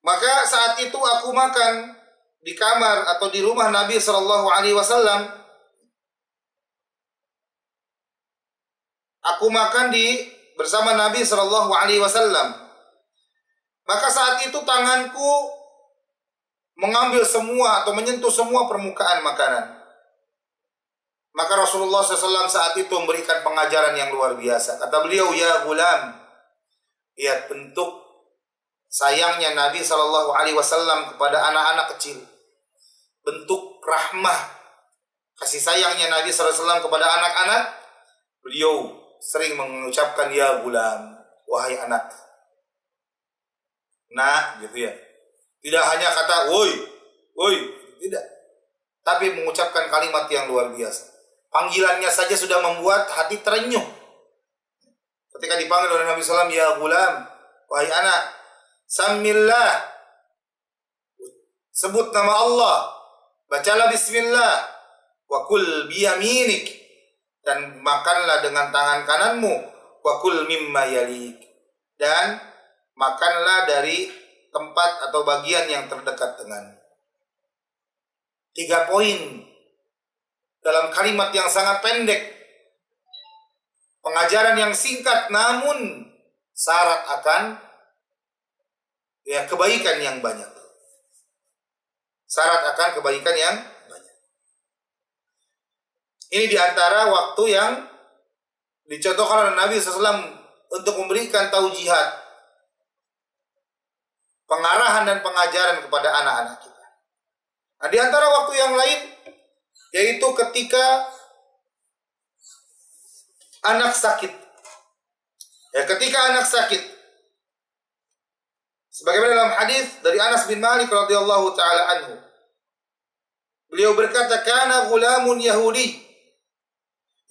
Maka saat itu aku makan di kamar atau di rumah Nabi sallallahu alaihi wasallam. Aku makan bersama Nabi sallallahu alaihi wasallam. Maka saat itu tanganku mengambil semua atau menyentuh semua permukaan makanan. Maka Rasulullah SAW saat itu memberikan pengajaran yang luar biasa. Kata beliau, ya gulam, lihat bentuk sayangnya Nabi Shallallahu Alaihi Wasallam kepada anak-anak kecil, bentuk rahmah kasih sayangnya Nabi Sallallahu Alaihi Wasallam kepada anak-anak. Beliau sering mengucapkan ya gulam, wahai anak, nak, gitu ya. Tidak hanya kata woi, tidak, tapi mengucapkan kalimat yang luar biasa. Panggilannya saja sudah membuat hati terenyuh. Ketika dipanggil oleh Nabi Sallallahu Alaihi Wasallam, ya gulam, wahai anak, Samillah, sebut nama Allah, bacalah bismillah, wa kul biyaminik, dan makanlah dengan tangan kananmu, wa kul mimma yalik, dan makanlah dari tempat atau bagian yang terdekat dengan. 3 poin dalam kalimat yang sangat pendek, pengajaran yang singkat namun syarat akan kebaikan yang banyak. Syarat akan kebaikan yang banyak. Ini diantara waktu yang dicontohkan oleh Nabi SAW untuk memberikan taujihat, pengarahan dan pengajaran kepada anak-anak kita. Nah, di antara waktu yang lain yaitu ketika anak sakit. Ya, ketika anak sakit. Sebagaimana dalam hadis dari Anas bin Malik radhiyallahu taala anhu. Beliau berkata, "Kana ghulamun Yahudi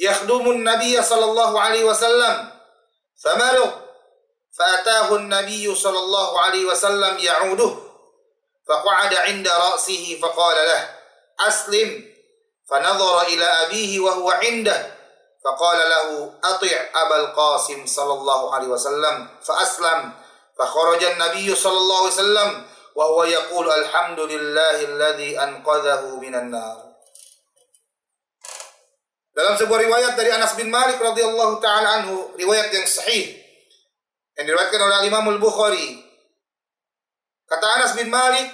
yakhdumun Nabiy sallallahu alaihi wasallam, famarad, fa'atahu an-Nabiy sallallahu alaihi wasallam ya'uduhu, faqa'ada 'inda ra'sihi faqala lahu, aslim." Fanadhara ila abihi wa huwa 'indahu, faqala lahu, ati' Abal Qasim sallallahu alaihi wasallam, fa aslam. Fakharaja an-Nabiy sallallahu alaihi wasallam wa huwa yaqulu alhamdulillahilladzi anqadhahu minan nar. Dalam sebuah riwayat dari Anas bin Malik radhiyallahu taala anhu, riwayat yang sahih yang diriwayatkan oleh Imam Al-Bukhari. Kata Anas bin Malik,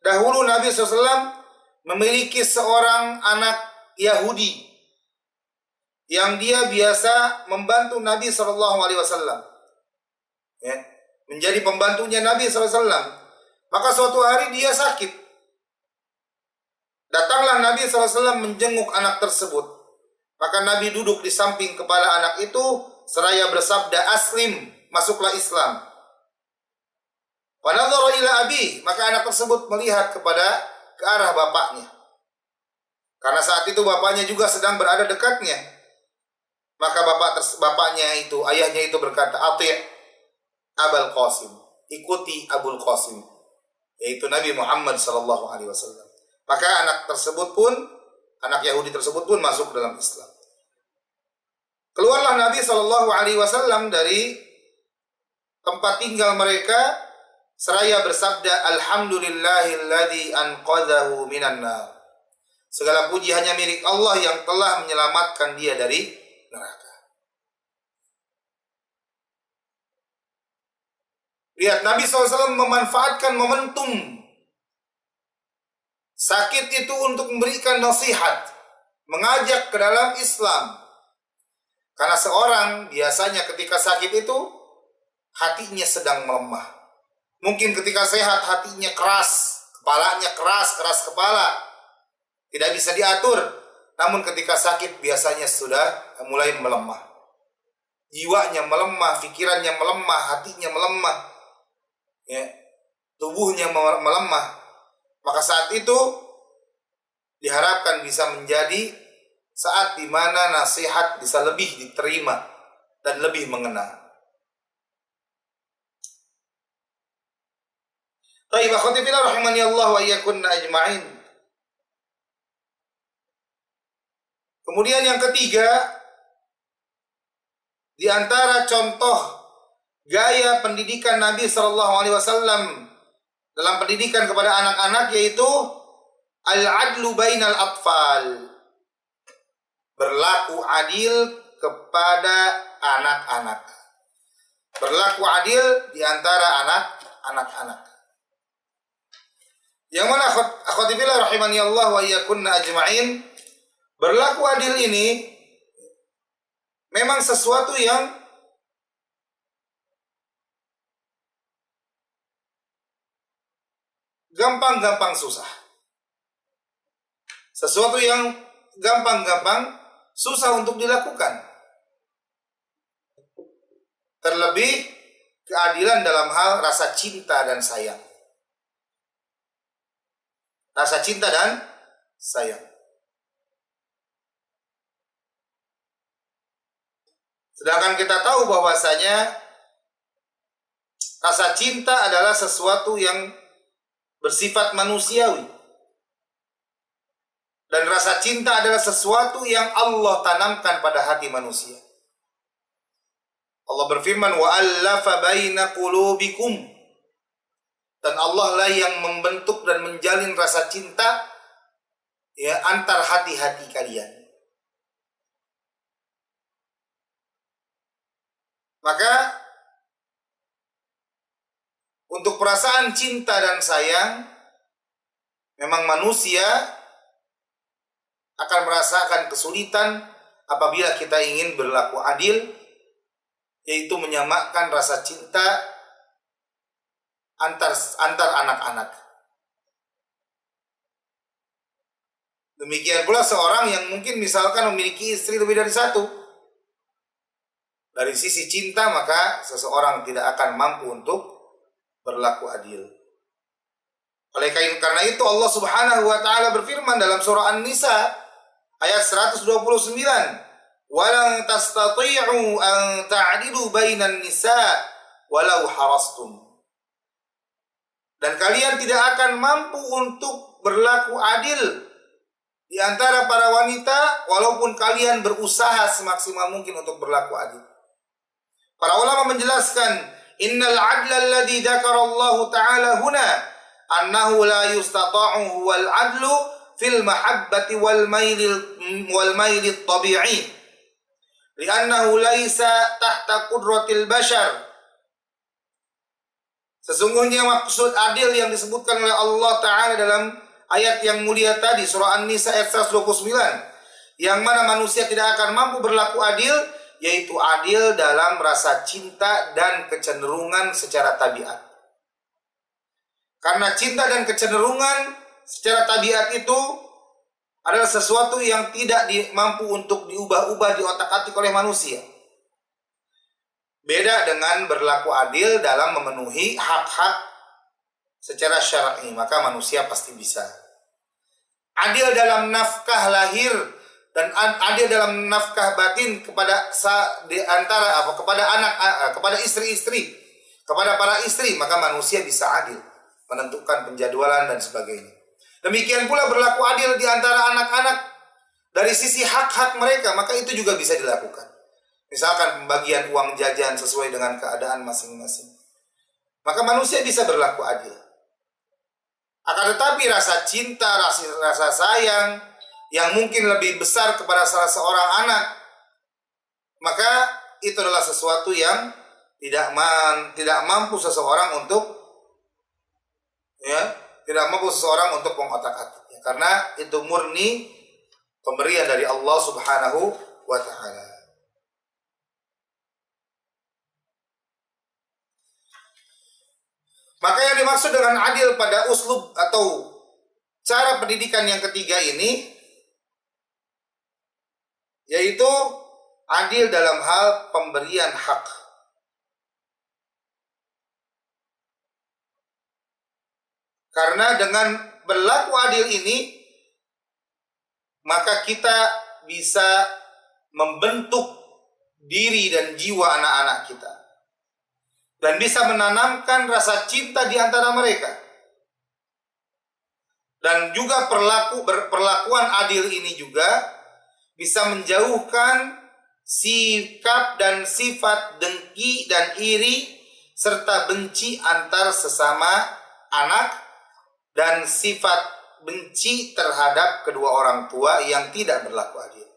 dahulu Nabi SAW memiliki seorang anak Yahudi yang dia biasa membantu Nabi SAW. Ya, menjadi pembantunya Nabi SAW. Maka suatu hari dia sakit. Datanglah Nabi SAW menjenguk anak tersebut. Maka Nabi duduk di samping kepala anak itu seraya bersabda, aslim, masuklah Islam. Wanadhara ila abi, maka anak tersebut melihat ke arah bapaknya. Karena saat itu bapaknya juga sedang berada dekatnya. Maka bapaknya itu, ayahnya itu berkata, ati' Abul Qasim, ikuti Abul Qasim, yaitu Nabi Muhammad sallallahu alaihi wasallam. Maka anak Yahudi tersebut pun masuk dalam Islam. Keluarlah Nabi sallallahu alaihi wasallam dari tempat tinggal mereka seraya bersabda, alhamdulillahilladzi anqadhahu minan nar. Segala puji hanya milik Allah yang telah menyelamatkan dia dari neraka. Lihat, Nabi SAW memanfaatkan momentum sakit itu untuk memberikan nasihat, mengajak ke dalam Islam. Karena seorang biasanya ketika sakit itu hatinya sedang melemah. Mungkin ketika sehat hatinya keras, kepalanya keras kepala, tidak bisa diatur. Namun ketika sakit biasanya sudah mulai melemah. Jiwanya melemah, pikirannya melemah, hatinya melemah. Ya, tubuhnya melemah. Maka saat itu diharapkan bisa menjadi saat di mana nasihat bisa lebih diterima dan lebih mengena. Baik, akhwati fillah rahimani Allah wa iyyakunna ajma'in. Kemudian yang ketiga, di antara contoh gaya pendidikan Nabi sallallahu alaihi wasallam dalam pendidikan kepada anak-anak yaitu al-adlu bainal atfal. Berlaku adil kepada anak-anak. Berlaku adil di antara anak-anak. Yang mana akhwati fillah rahimani Allah wa iyyakunna ajma'in, berlaku adil ini memang sesuatu yang gampang-gampang susah. Sesuatu yang gampang-gampang susah untuk dilakukan. Terlebih keadilan dalam hal rasa cinta dan sayang. Rasa cinta dan sayang. Sedangkan kita tahu bahwasanya rasa cinta adalah sesuatu yang bersifat manusiawi. Dan rasa cinta adalah sesuatu yang Allah tanamkan pada hati manusia. Allah berfirman, وَأَلَّفَ بَيْنَ قُلُوبِكُمْ. Dan Allah lah yang membentuk dan menjalin rasa cinta ya antar hati-hati kalian. Maka untuk perasaan cinta dan sayang, memang manusia akan merasakan kesulitan apabila kita ingin berlaku adil yaitu menyamakan rasa cinta antar anak-anak. Demikian pula seorang yang mungkin misalkan memiliki istri lebih dari satu. Dari sisi cinta maka seseorang tidak akan mampu untuk berlaku adil. Oleh karena itu Allah Subhanahu wa taala berfirman dalam surah An-Nisa ayat 129, "Walan tastati'u an ta'dilu bainan nisa walau harastum." Dan kalian tidak akan mampu untuk berlaku adil di antara para wanita walaupun kalian berusaha semaksimal mungkin untuk berlaku adil. Para ulama menjelaskan, innal adla alladhi dzakara Allah Ta'ala huna annahu la yustata'u wal adlu fil mahabbati wal mailil tabi'i li'annahu laysa tahta qudratil bashar. Sesungguhnya maksud adil yang disebutkan oleh Allah Ta'ala dalam ayat yang mulia tadi, surah An-Nisa ayat 129, yang mana manusia tidak akan mampu berlaku adil, yaitu adil dalam rasa cinta dan kecenderungan secara tabiat. Karena cinta dan kecenderungan secara tabiat itu adalah sesuatu yang tidak mampu untuk diubah-ubah, diotak-atik oleh manusia. Beda dengan berlaku adil dalam memenuhi hak-hak secara syar'i, maka manusia pasti bisa. Adil dalam nafkah lahir dan adil dalam nafkah batin kepada kepada istri-istri, kepada para istri, maka manusia bisa adil menentukan penjadwalan dan sebagainya. Demikian pula berlaku adil di antara anak-anak dari sisi hak-hak mereka, maka itu juga bisa dilakukan. Misalkan pembagian uang jajan sesuai dengan keadaan masing-masing, maka manusia bisa berlaku adil. Akan tetapi rasa cinta, rasa sayang yang mungkin lebih besar kepada salah seorang anak, maka itu adalah sesuatu yang tidak mampu seseorang untuk mengotak-atiknya, karena itu murni pemberian dari Allah Subhanahu wa taala. Maka yang dimaksud dengan adil pada uslub atau cara pendidikan yang ketiga ini, yaitu adil dalam hal pemberian hak. Karena dengan berlaku adil ini, maka kita bisa membentuk diri dan jiwa anak-anak kita, dan bisa menanamkan rasa cinta di antara mereka. Dan juga perlakuan adil ini juga bisa menjauhkan sikap dan sifat dengki dan iri serta benci antar sesama anak, dan sifat benci terhadap kedua orang tua yang tidak berlaku adil.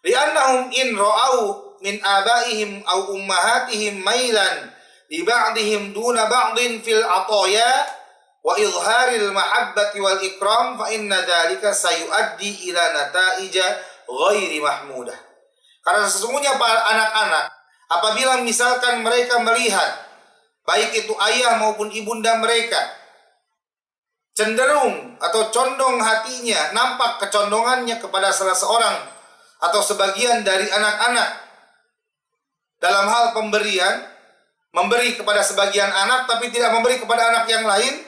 Li'annahum in ra'au min abaihim aw ummahatihim mailan li ba'dihim duna ba'din fil ataya wa izharil mahabbati wal ikram fa inna dzalika sayuaddi ila nataija ghairi mahmudah. Karena sesungguhnya para anak-anak apabila misalkan mereka melihat baik itu ayah maupun ibunda mereka cenderung atau condong hatinya, nampak kecondongannya kepada salah seorang atau sebagian dari anak-anak dalam hal pemberian, memberi kepada sebagian anak tapi tidak memberi kepada anak yang lain,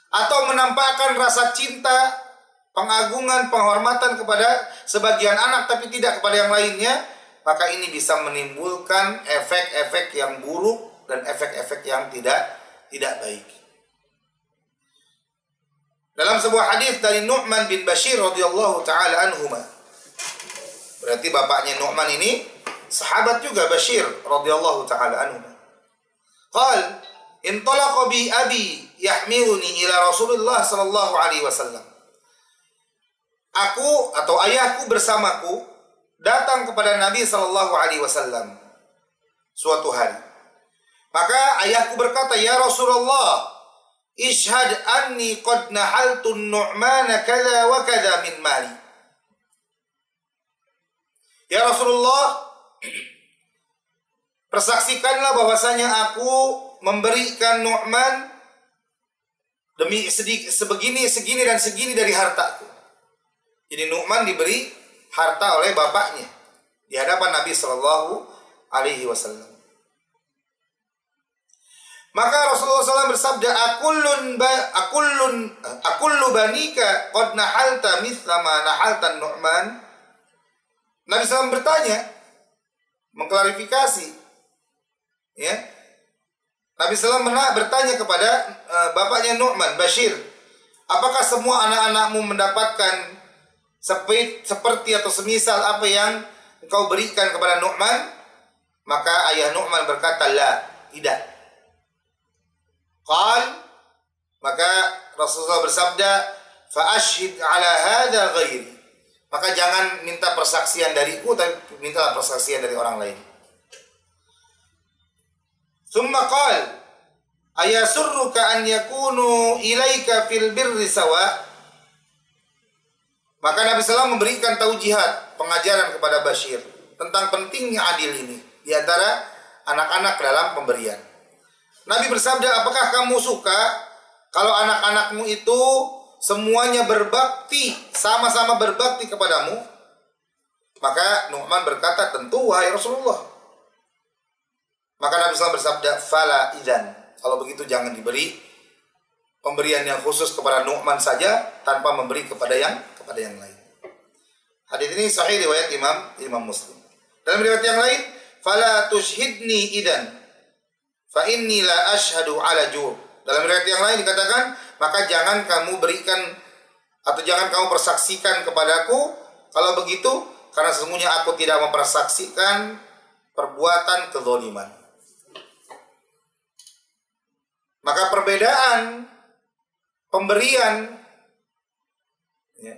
atau menampakkan rasa cinta, pengagungan, penghormatan kepada sebagian anak tapi tidak kepada yang lainnya, maka ini bisa menimbulkan efek-efek yang buruk dan efek-efek yang tidak baik. Dalam sebuah hadis dari Nu'man bin Bashir radhiyallahu taala anhuma, berarti bapaknya Nu'man ini sahabat juga, Bashir radhiyallahu taala anhu. Qal intalaqa bi abi yahmiluni ila Rasulullah sallallahu alaihi wasallam. Aku atau ayahku bersamaku datang kepada Nabi sallallahu alaihi wasallam suatu hari. Maka ayahku berkata, "Ya Rasulullah, ishhad anni qad nahaltu Nu'man kadza wa kadza min mali." Ya Rasulullah, persaksikanlah bahwasanya aku memberikan Nu'man demi sebegini, segini dan segini dari hartaku. Jadi Nu'man diberi harta oleh bapaknya di hadapan Nabi Shallallahu Alaihi Wasallam. Maka Rasulullah SAW bersabda, akullu banika qad nahalta mithla ma nahaltan Nu'man. Nabi SAW bertanya, mengklarifikasi, ya. Nabi SAW bertanya kepada bapaknya Nu'man, Bashir, apakah semua anak-anakmu mendapatkan seperti atau semisal apa yang engkau berikan kepada Nu'man? Maka ayah Nu'man berkata, la, tidak. Qal, maka Rasulullah bersabda, fa ashhid ala hadza ghairi. Maka jangan minta persaksian dariku, tapi mintalah persaksian dari orang lain. Tsumma qal, ayasurruka an yakunu ilaika fil birri sawa. Maka Nabi SAW memberikan taujihat, pengajaran kepada Bashir tentang pentingnya adil ini di antara anak-anak dalam pemberian. Nabi bersabda, apakah kamu suka kalau anak-anakmu itu semuanya berbakti, sama-sama berbakti kepadamu? Maka Nu'man berkata, tentu wahai Rasulullah. Maka Nabi SAW bersabda, fala idzan. Kalau begitu jangan diberi pemberian yang khusus kepada Nu'man saja tanpa memberi kepada yang lain. Hadis ini sahih riwayat Imam Muslim. Dalam riwayat yang lain, fala tushhidni idzan fa inni la ashhadu ala jur. Dalam riwayat yang lain dikatakan, maka jangan kamu berikan atau jangan kamu persaksikan kepadaku kalau begitu, karena sesungguhnya aku tidak mempersaksikan perbuatan kezaliman. Maka perbedaan pemberian, ya,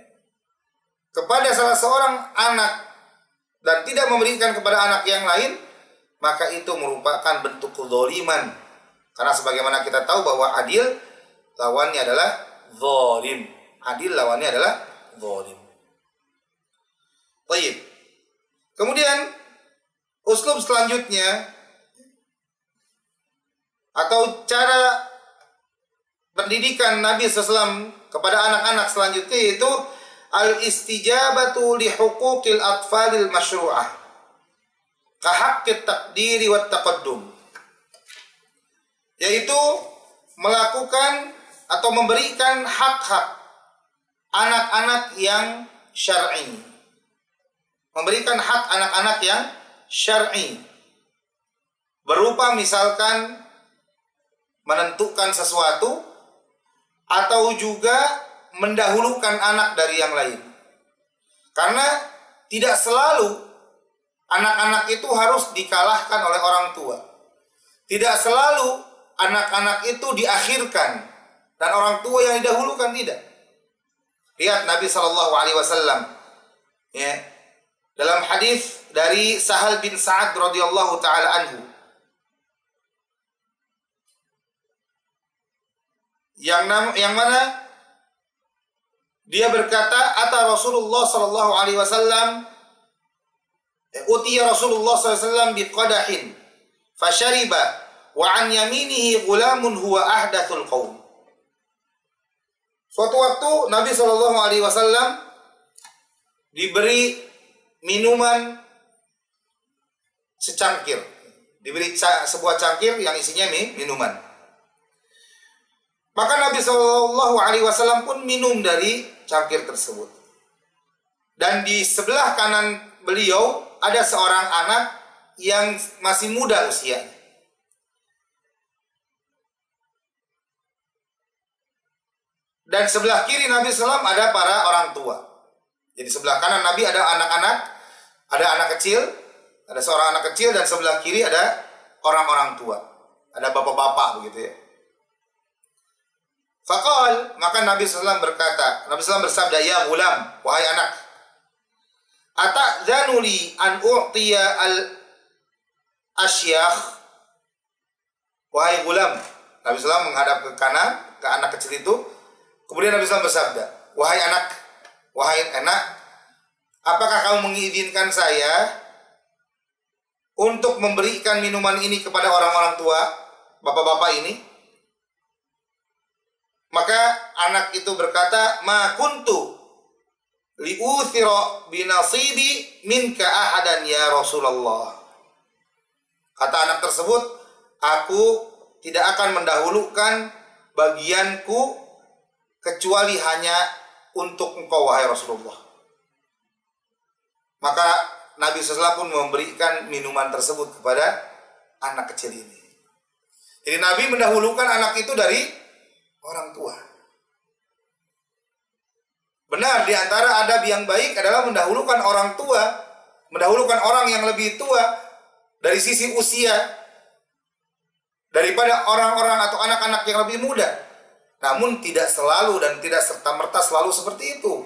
kepada salah seorang anak dan tidak memberikan kepada anak yang lain, maka itu merupakan bentuk kezaliman. Karena sebagaimana kita tahu bahwa adil lawannya adalah zalim. Adil lawannya adalah zalim. Baik. Kemudian uslub selanjutnya atau cara pendidikan Nabi SAW kepada anak-anak selanjutnya yaitu al-istijabatu li huquqil atfalil masyru'ah ka haqqit taqdiri wat taqaddum, yaitu melakukan atau memberikan hak-hak anak-anak yang syar'i. Memberikan hak anak-anak yang syar'i berupa misalkan menentukan sesuatu atau juga mendahulukan anak dari yang lain. Karena tidak selalu anak-anak itu harus dikalahkan oleh orang tua. Tidak selalu anak-anak itu diakhirkan dan orang tua yang didahulukan, tidak. Lihat Nabi SAW, ya, dalam hadis dari Sahal bin Sa'ad radhiyallahu taala anhu, yang mana dia berkata, ata Rasulullah sallallahu alaihi wasallam, utiya Rasulullah sallallahu alaihi wasallam biqadahin fashariba wa an yaminihi gulamun huwa ahdathul qaum. Suatu waktu Nabi sallallahu alaihi wasallam diberi minuman secangkir, diberi sebuah cangkir yang isinya minuman. Maka Nabi Shallallahu Alaihi Wasallam pun minum dari cangkir tersebut. Dan di sebelah kanan beliau ada seorang anak yang masih muda usianya. Dan sebelah kiri Nabi SAW ada para orang tua. Jadi sebelah kanan Nabi ada anak-anak, ada anak kecil, ada seorang anak kecil, dan sebelah kiri ada orang-orang tua, ada bapak-bapak begitu ya. Faqal, maka Nabi SAW berkata, Nabi SAW bersabda, ya gulam, wahai anak, ata'dzanu li an u'tiya al-asyakh. Wahai gulam, Nabi SAW menghadap ke kanan, ke anak kecil itu. Kemudian Nabi SAW bersabda, wahai anak, apakah kamu mengizinkan saya untuk memberikan minuman ini kepada orang-orang tua, bapak-bapak ini? Maka anak itu berkata, ma kuntu liuthira binasibi minka ahadan ya Rasulullah. Kata anak tersebut, aku tidak akan mendahulukan bagianku kecuali hanya untuk engkau wahai Rasulullah. Maka Nabi SAW pun memberikan minuman tersebut kepada anak kecil ini. Jadi Nabi mendahulukan anak itu dari orang tua. Benar, di antara adab yang baik adalah mendahulukan orang tua, mendahulukan orang yang lebih tua dari sisi usia daripada orang-orang atau anak-anak yang lebih muda. Namun tidak selalu dan tidak serta-merta selalu seperti itu.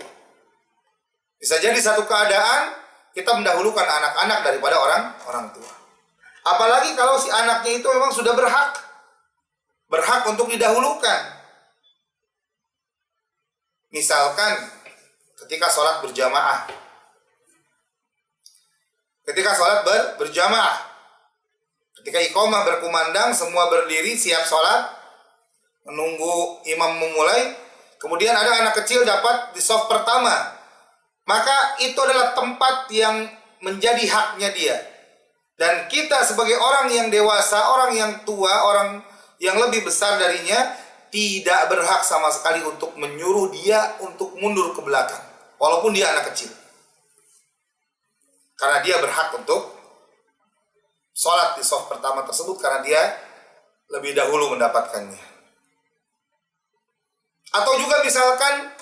Bisa jadi satu keadaan kita mendahulukan anak-anak daripada orang tua. Apalagi kalau si anaknya itu memang sudah berhak untuk didahulukan. Misalkan ketika sholat berjamaah. Ketika iqamah berkumandang, semua berdiri siap sholat, menunggu imam memulai. Kemudian ada anak kecil dapat di shaf pertama. Maka itu adalah tempat yang menjadi haknya dia. Dan kita sebagai orang yang dewasa, orang yang tua, orang yang lebih besar darinya, tidak berhak sama sekali untuk menyuruh dia untuk mundur ke belakang, walaupun dia anak kecil. Karena dia berhak untuk sholat di shaf pertama tersebut, karena dia lebih dahulu mendapatkannya. Atau juga misalkan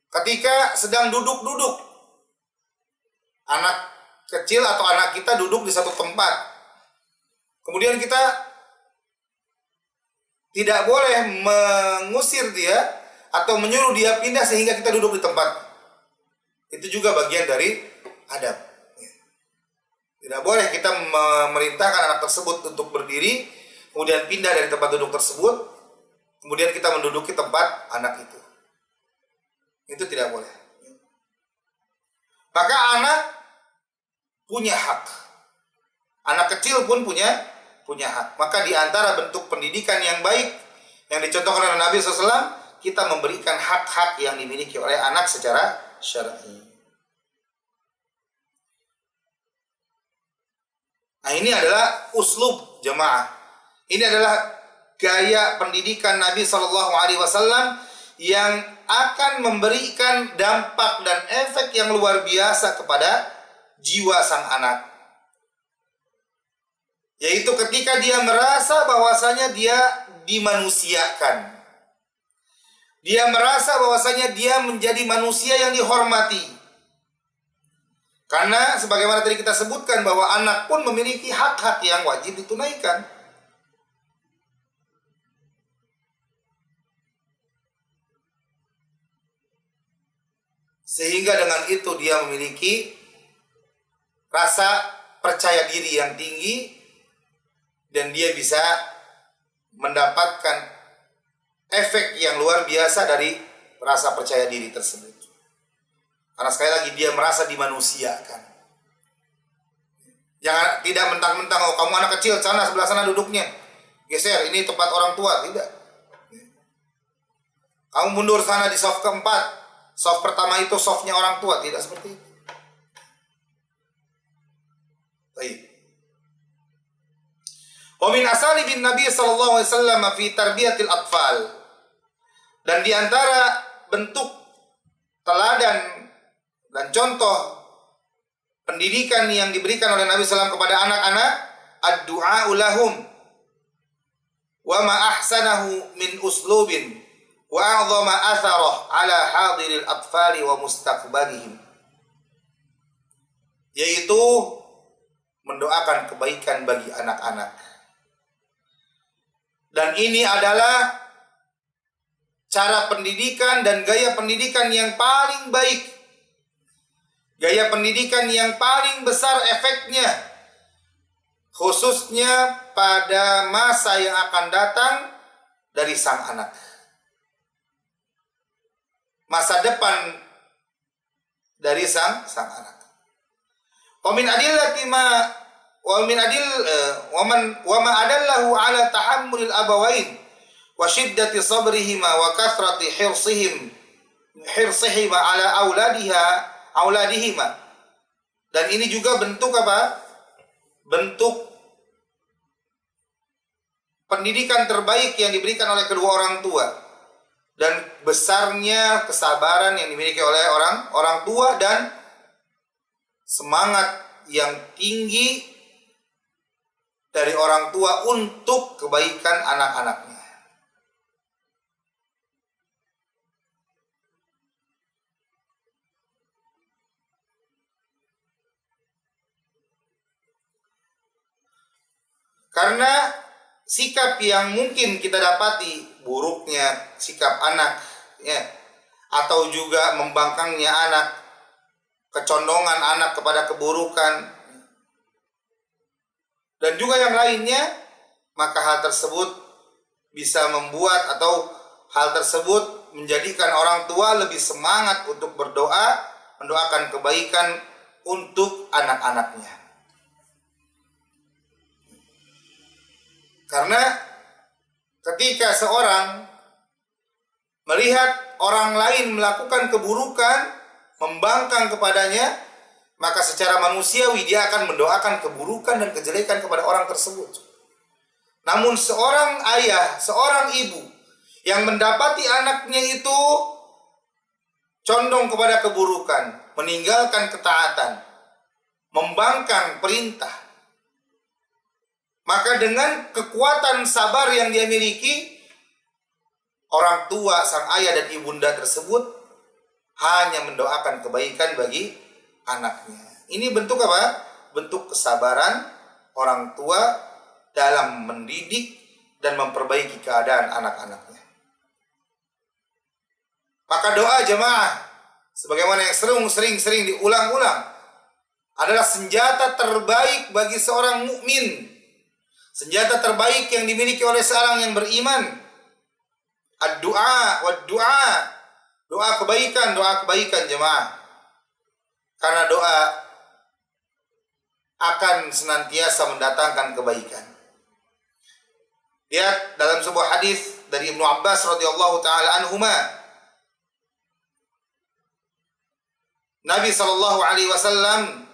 ketika sedang duduk-duduk, anak kecil atau anak kita duduk di satu tempat, kemudian kita tidak boleh mengusir dia atau menyuruh dia pindah sehingga kita duduk di tempat. Itu juga bagian dari adab. Tidak boleh kita memerintahkan anak tersebut untuk berdiri, kemudian pindah dari tempat duduk tersebut, kemudian kita menduduki tempat anak itu. Itu tidak boleh. Maka anak punya hak. Anak kecil pun punya hak. Maka di antara bentuk pendidikan yang baik yang dicontohkan oleh Nabi SAW, kita memberikan hak-hak yang dimiliki oleh anak secara syar'i. Nah, ini adalah uslub jemaah. Ini adalah gaya pendidikan Nabi SAW yang akan memberikan dampak dan efek yang luar biasa kepada jiwa sang anak. Yaitu ketika dia merasa bahwasanya dia dimanusiakan. Dia merasa bahwasanya dia menjadi manusia yang dihormati. Karena sebagaimana tadi kita sebutkan bahwa anak pun memiliki hak-hak yang wajib ditunaikan. Sehingga dengan itu dia memiliki rasa percaya diri yang tinggi dan dia bisa mendapatkan efek yang luar biasa dari rasa percaya diri tersebut. Karena sekali lagi dia merasa dimanusiakan. Jangan tidak mentang-mentang, oh kamu anak kecil, sana sebelah sana duduknya, geser, ini tempat orang tua. Tidak. Kamu mundur sana di shaf keempat, shaf pertama itu shafnya orang tua. Tidak seperti itu. Baik. Wa min asali bin Nabi sallallahu alaihi wasallam fi tarbiyatil atfal. Dan di antara bentuk teladan dan contoh pendidikan yang diberikan oleh Nabi SAW kepada anak-anak, ad-du'a'u lahum wa ma ahsanahu min uslubin wa a'zama atharah ala hadiril atfali wa mustaqbalihim, yaitu mendoakan kebaikan bagi anak-anak. Dan ini adalah cara pendidikan dan gaya pendidikan yang paling baik, gaya pendidikan yang paling besar efeknya, khususnya pada masa yang akan datang dari sang anak. Masa depan dari sang anak. Wa min adillati ma wa min adil wa ma adallahu ala tahammulil abawain wa shiddati sabrihima wa kathrati hirsihima ala auladihima. Dan ini juga bentuk apa? Bentuk pendidikan terbaik yang diberikan oleh kedua orang tua dan besarnya kesabaran yang dimiliki oleh orang tua dan semangat yang tinggi dari orang tua untuk kebaikan anak-anaknya. Karena sikap yang mungkin kita dapati buruknya sikap anak, ya, atau juga membangkangnya anak, kecondongan anak kepada keburukan, dan juga yang lainnya, maka hal tersebut bisa membuat atau hal tersebut menjadikan orang tua lebih semangat untuk berdoa, mendoakan kebaikan untuk anak-anaknya. Karena ketika seorang melihat orang lain melakukan keburukan, membangkang kepadanya, maka secara manusiawi dia akan mendoakan keburukan dan kejelekan kepada orang tersebut. Namun seorang ayah, seorang ibu yang mendapati anaknya itu condong kepada keburukan, meninggalkan ketaatan, membangkang perintah, maka dengan kekuatan sabar yang dia miliki, orang tua, sang ayah dan ibunda tersebut hanya mendoakan kebaikan bagi anaknya. Ini bentuk apa? Bentuk kesabaran orang tua dalam mendidik dan memperbaiki keadaan anak-anaknya. Maka doa jemaah, sebagaimana yang sering diulang-ulang, adalah senjata terbaik bagi seorang mukmin. Senjata terbaik yang dimiliki oleh seorang yang beriman. Ad-du'a wad-du'a. Doa kebaikan jemaah. Karena doa akan senantiasa mendatangkan kebaikan. Lihat dalam sebuah hadis dari Ibnu Abbas radhiyallahu taala anhuma, Nabi sallallahu alaihi wasallam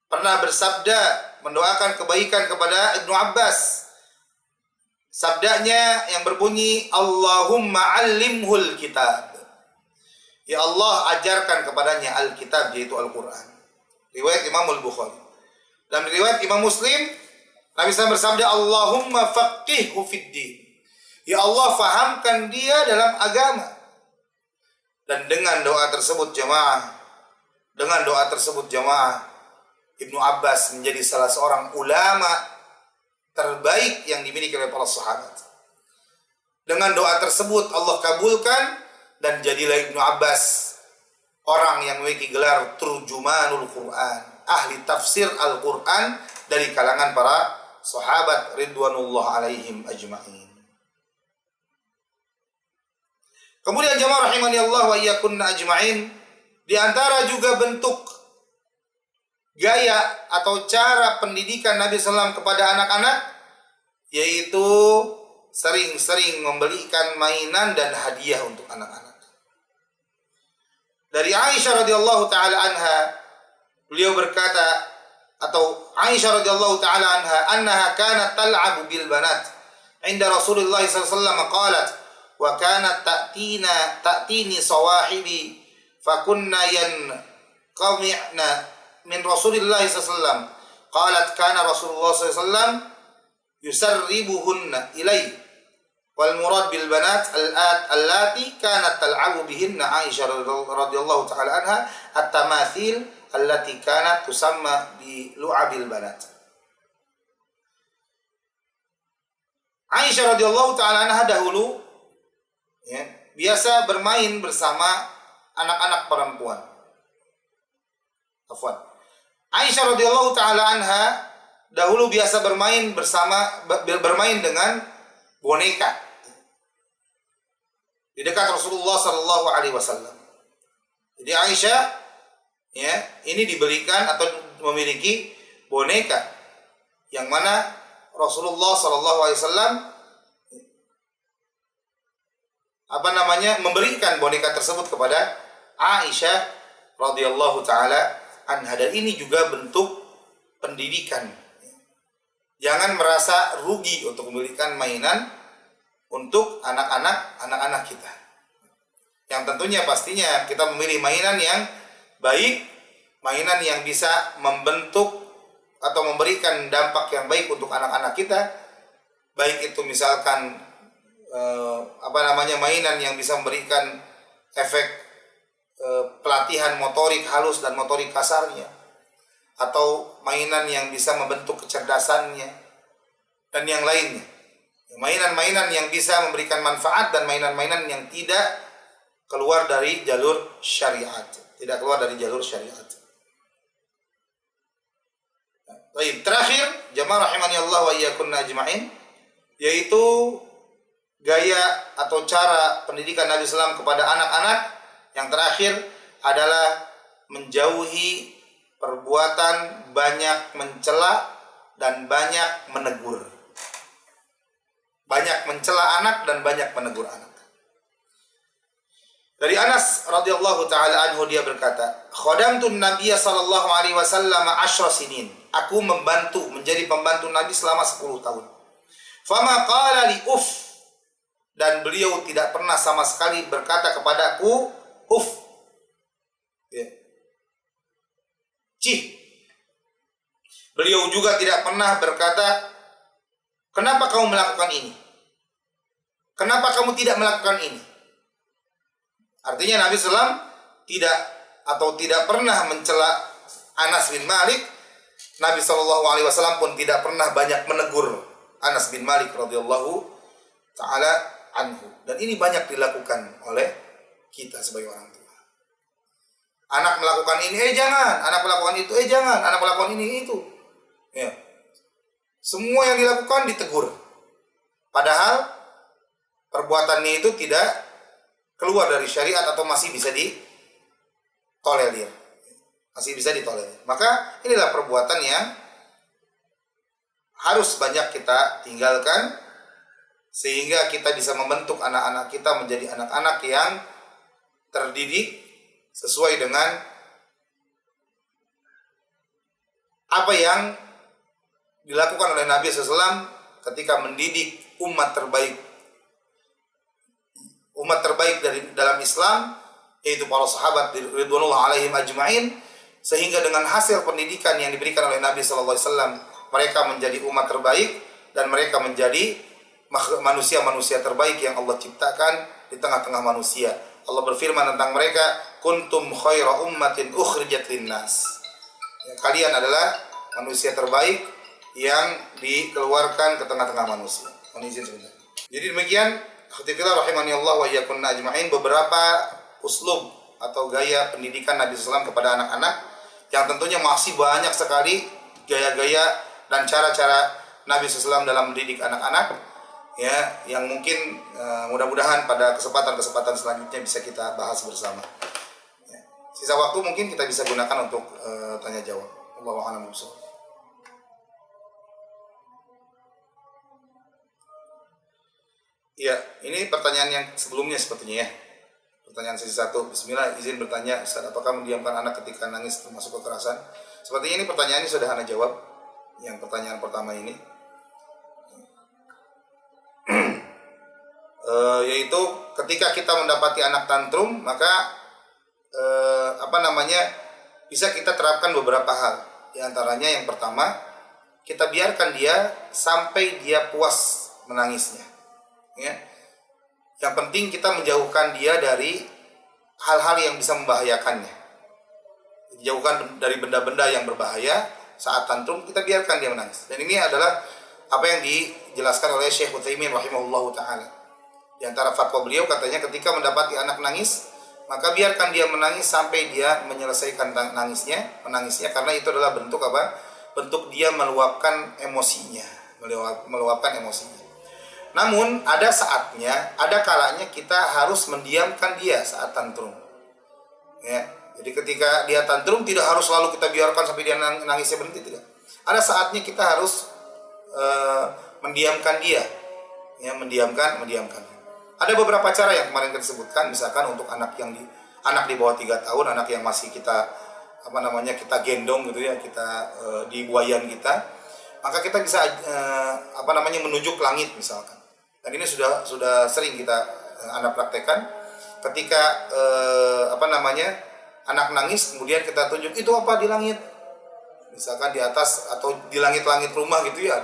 pernah bersabda mendoakan kebaikan kepada Ibnu Abbas. Sabdanya yang berbunyi, Allahumma allimhul kitab. Ya Allah, ajarkan kepadanya Alkitab, yaitu Al-Quran. Riwayat Imam Al-Bukhari. Dalam riwayat Imam Muslim, Nabi SAW bersabda, Allahumma faqihhu fiddin. Ya Allah, fahamkan dia dalam agama. Dan dengan doa tersebut jemaah, Ibnu Abbas menjadi salah seorang ulama terbaik yang dimiliki oleh para sahabat. Dengan doa tersebut Allah kabulkan dan jadilah Ibnu Abbas orang yang memiliki gelar Turjumanul Quran, ahli tafsir Al-Quran dari kalangan para sahabat ridwanullah alaihim ajma'in. Kemudian jemaah rahimani Allah wa iyyakunna ajma'in, di antara juga bentuk gaya atau cara pendidikan Nabi SAW kepada anak-anak, yaitu sering-sering membelikan mainan dan hadiah untuk anak-anak. Dari Aisyah radhiyallahu taala anha, beliau berkata, atau Aisyah radhiyallahu taala anha kanat tal'abu bil banat inda Rasulullah sallallahu alaihi wasallam, qalat wa kanat ta'tini sawahibi fakunna yanqami'na min Rasulillah sallallahu. Qalat kana Rasulullah sallallahu yusarribuhunna ilai wal murad bil banat allati kanat tal'abu bihinna Aisyah radhiyallahu taala anha at-tamathil allati kanat tusamma bi lu'abil banat. Aisyah radhiyallahu taala anha dahulu biasa bermain bersama anak-anak perempuan. Aisyah radhiyallahu taala anha dahulu biasa bermain dengan boneka di dekat Rasulullah sallallahu alaihi wasallam. Jadi Aisyah ini dibelikan atau memiliki boneka yang mana Rasulullah SAW memberikan boneka tersebut kepada Aisyah radhiyallahu taala anha. Dan ini juga bentuk pendidikan. Jangan merasa rugi untuk membelikan mainan untuk anak-anak kita. Yang tentunya pastinya kita memilih mainan yang baik, mainan yang bisa membentuk atau memberikan dampak yang baik untuk anak-anak kita. Baik itu misalkan mainan yang bisa memberikan efek pelatihan motorik halus dan motorik kasarnya, atau mainan yang bisa membentuk kecerdasannya dan yang lainnya. Mainan-mainan yang bisa memberikan manfaat dan mainan-mainan yang tidak keluar dari jalur syariat, Baik, terakhir jamaah rahimani Allah wa iyyakunna ajma'in, yaitu gaya atau cara pendidikan Nabi SAW kepada anak-anak. Yang terakhir adalah menjauhi perbuatan banyak mencela dan banyak menegur. Banyak mencela anak dan banyak menegur anak. Dari Anas radhiyallahu taala anhu, dia berkata, "Khadamtun Nabiyya sallallahu alaihi wasallam 10 sinin." Aku menjadi pembantu Nabi selama 10 tahun. Fama qala li uff, dan beliau tidak pernah sama sekali berkata kepadaku uff. Cih. Beliau juga tidak pernah berkata, "Kenapa kamu melakukan ini? Kenapa kamu tidak melakukan ini?" Artinya Nabi SAW tidak pernah mencela Anas bin Malik. Nabi SAW pun tidak pernah banyak menegur Anas bin Malik radhiyallahu taala anhu. Dan ini banyak dilakukan oleh kita sebagai orang tua. Anak melakukan ini, jangan. Anak melakukan itu, jangan. Anak melakukan ini, itu. Ya. Semua yang dilakukan ditegur. Padahal perbuatannya itu tidak keluar dari syariat atau masih bisa ditolerir. Maka inilah perbuatan yang harus banyak kita tinggalkan, sehingga kita bisa membentuk anak-anak kita menjadi anak-anak yang terdidik sesuai dengan apa yang dilakukan oleh Nabi SAW ketika mendidik umat terbaik dalam Islam, yaitu para sahabat ridwanullah alaihim ajma'in. Sehingga dengan hasil pendidikan yang diberikan oleh Nabi SAW, mereka menjadi umat terbaik dan mereka menjadi manusia-manusia terbaik yang Allah ciptakan di tengah-tengah manusia. Allah berfirman tentang mereka, kuntum khaira ummatin ukhrijat linnas. Kalian adalah manusia terbaik yang dikeluarkan ke tengah-tengah manusia. Mohon izin sebentar. Jadi demikian, akhwatifillah rahimani Allah wa iyyakunna ajma'in, beberapa uslub atau gaya pendidikan Nabi SAW kepada anak-anak, yang tentunya masih banyak sekali gaya-gaya dan cara-cara Nabi SAW dalam mendidik anak-anak, ya, yang mungkin mudah-mudahan pada kesempatan-kesempatan selanjutnya bisa kita bahas bersama. Ya. Sisa waktu mungkin kita bisa gunakan untuk tanya jawab. Allahu a'lam bishawab. Ya, ini pertanyaan yang sebelumnya sepertinya ya. Pertanyaan sesi 1. Bismillah, izin bertanya, Ustaz, apakah mendiamkan anak ketika nangis termasuk kekerasan? Sepertinya ini pertanyaan ini sudah Anda jawab. Yang pertanyaan pertama ini. Yaitu ketika kita mendapati anak tantrum, maka bisa kita terapkan beberapa hal. Di antaranya yang pertama, kita biarkan dia sampai dia puas menangisnya. Ya. Yang penting kita menjauhkan dia dari hal-hal yang bisa membahayakannya. Dijauhkan dari benda-benda yang berbahaya. Saat tantrum kita biarkan dia menangis. Dan ini adalah apa yang dijelaskan oleh Syekh Utsaimin rahimahullahu taala. Di antara fatwa beliau katanya, ketika mendapati anak nangis, maka biarkan dia menangis sampai dia menyelesaikan menangisnya, karena itu adalah bentuk apa? Bentuk dia meluapkan emosinya. Namun ada saatnya, ada kalanya kita harus mendiamkan dia saat tantrum. Ya, jadi ketika dia tantrum tidak harus selalu kita biarkan sampai dia nangisnya berhenti, tidak. Ada saatnya kita harus mendiamkan dia, ya, mendiamkan. Ada beberapa cara yang kemarin kita sebutkan, misalkan untuk anak di bawah 3 tahun, anak yang masih kita kita gendong gitu ya, kita di buayan kita, maka kita bisa menunjuk langit misalkan. Dan ini sudah sering kita anak praktekkan. Ketika anak nangis, kemudian kita tunjuk itu apa di langit, misalkan di atas atau di langit-langit rumah gitu ya,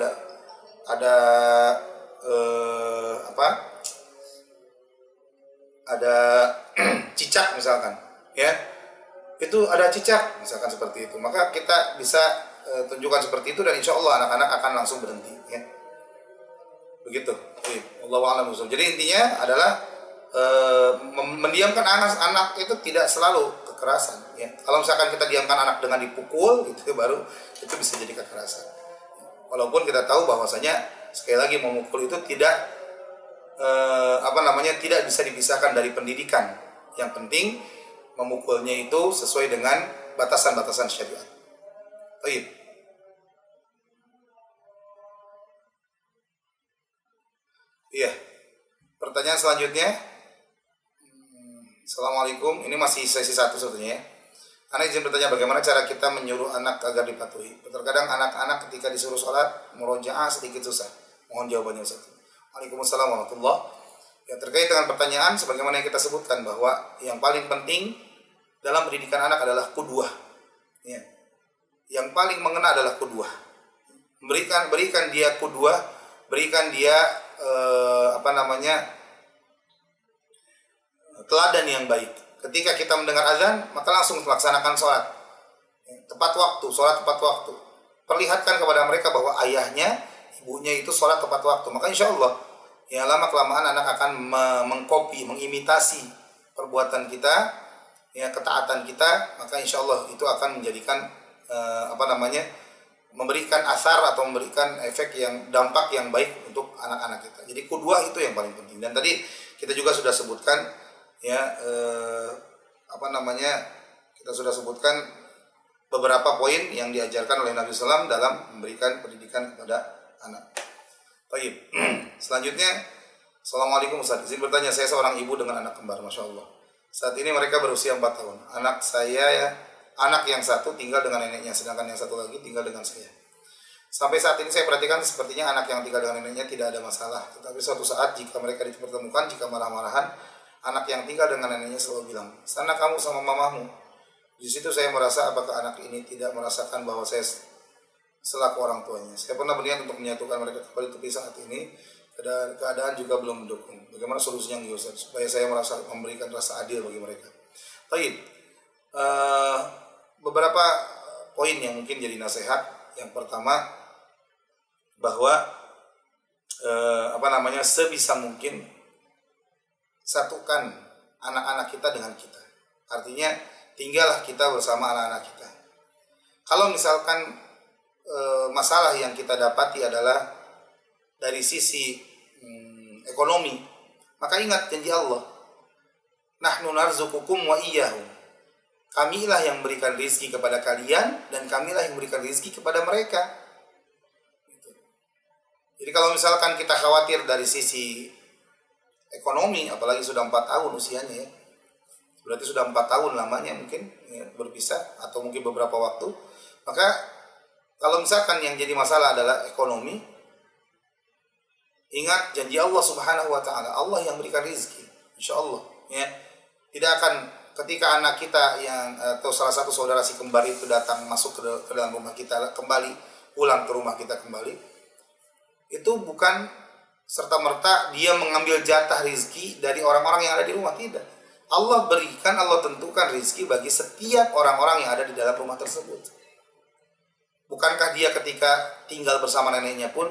ada cicak misalkan, ya, itu ada cicak misalkan seperti itu, maka kita bisa tunjukkan seperti itu, dan insya Allah anak-anak akan langsung berhenti, ya. Begitu. Wallahu a'lam bishawab. Jadi intinya adalah mendiamkan anak itu tidak selalu kekerasan, ya. Kalau misalkan kita diamkan anak dengan dipukul, itu baru itu bisa jadi kekerasan. Walaupun kita tahu bahwasanya sekali lagi memukul itu tidak tidak bisa dipisahkan dari pendidikan. Yang penting memukulnya itu sesuai dengan batasan-batasan syariat. Baik. Iya. Pertanyaan selanjutnya. Assalamualaikum. Ini masih sesi 1 sebetulnya, ya. Anak izin bertanya, bagaimana cara kita menyuruh anak agar dipatuhi? Terkadang anak-anak ketika disuruh sholat murojaah sedikit susah. Mohon jawabannya, Ustaz. Waalaikumsalam warahmatullahi. Ya, terkait dengan pertanyaan, sebagaimana yang kita sebutkan bahwa yang paling penting dalam pendidikan anak adalah qudwah. Ya. Yang paling mengena adalah qudwah. Berikan dia qudwah, berikan dia teladan yang baik. Ketika kita mendengar azan, maka langsung melaksanakan sholat tepat waktu, sholat tepat waktu. Perlihatkan kepada mereka bahwa ayahnya, ibunya itu sholat tepat waktu. Maka insya Allah, ya, lama kelamaan anak akan mengkopi, mengimitasi perbuatan kita, ya, ketaatan kita. Maka insya Allah itu akan menjadikan memberikan asar atau memberikan dampak yang baik untuk anak-anak kita. Jadi qudwah itu yang paling penting. Dan tadi kita juga sudah sebutkan, ya, kita sudah sebutkan beberapa poin yang diajarkan oleh Nabi SAW dalam memberikan pendidikan kepada anak. Baik. Selanjutnya, Assalamualaikum Ustaz. Izin bertanya, saya seorang ibu dengan anak kembar, Masya Allah. Saat ini mereka berusia 4 tahun. Anak yang satu tinggal dengan neneknya, sedangkan yang satu lagi tinggal dengan saya. Sampai saat ini saya perhatikan sepertinya anak yang tinggal dengan neneknya tidak ada masalah. Tetapi suatu saat jika mereka dipertemukan, jika marah-marahan, anak yang tinggal dengan neneknya selalu bilang, "Sana kamu sama mamamu." Di situ saya merasa apakah anak ini tidak merasakan bahwa saya selaku orang tuanya. Saya pernah berniat untuk menyatukan mereka kembali, tapi saat ini keadaan juga belum mendukung. Bagaimana solusinya, Ustaz, supaya saya merasa memberikan rasa adil bagi mereka? Baik. Beberapa poin yang mungkin jadi nasihat. Yang pertama, bahwa sebisa mungkin satukan anak-anak kita dengan kita. Artinya tinggallah kita bersama anak-anak kita. Kalau misalkan masalah yang kita dapati adalah dari sisi ekonomi, maka ingat janji Allah, nahnu narzuqukum wa iyyahum. Kamilah yang memberikan rizki kepada kalian dan kamilah yang memberikan rizki kepada mereka. Jadi kalau misalkan kita khawatir dari sisi ekonomi, apalagi sudah 4 tahun usianya, ya, berarti sudah 4 tahun lamanya mungkin, ya, berpisah atau mungkin beberapa waktu, maka kalau misalkan yang jadi masalah adalah ekonomi, ingat janji Allah Subhanahu wa Ta'ala, Allah yang berikan rizki, insya Allah, ya. Tidak akan ketika anak kita atau salah satu saudara si kembar itu datang masuk ke dalam rumah kita, kembali pulang ke rumah kita kembali, itu bukan serta-merta dia mengambil jatah rizki dari orang-orang yang ada di rumah. Tidak. Allah berikan, Allah tentukan rizki bagi setiap orang-orang yang ada di dalam rumah tersebut. Bukankah dia ketika tinggal bersama neneknya pun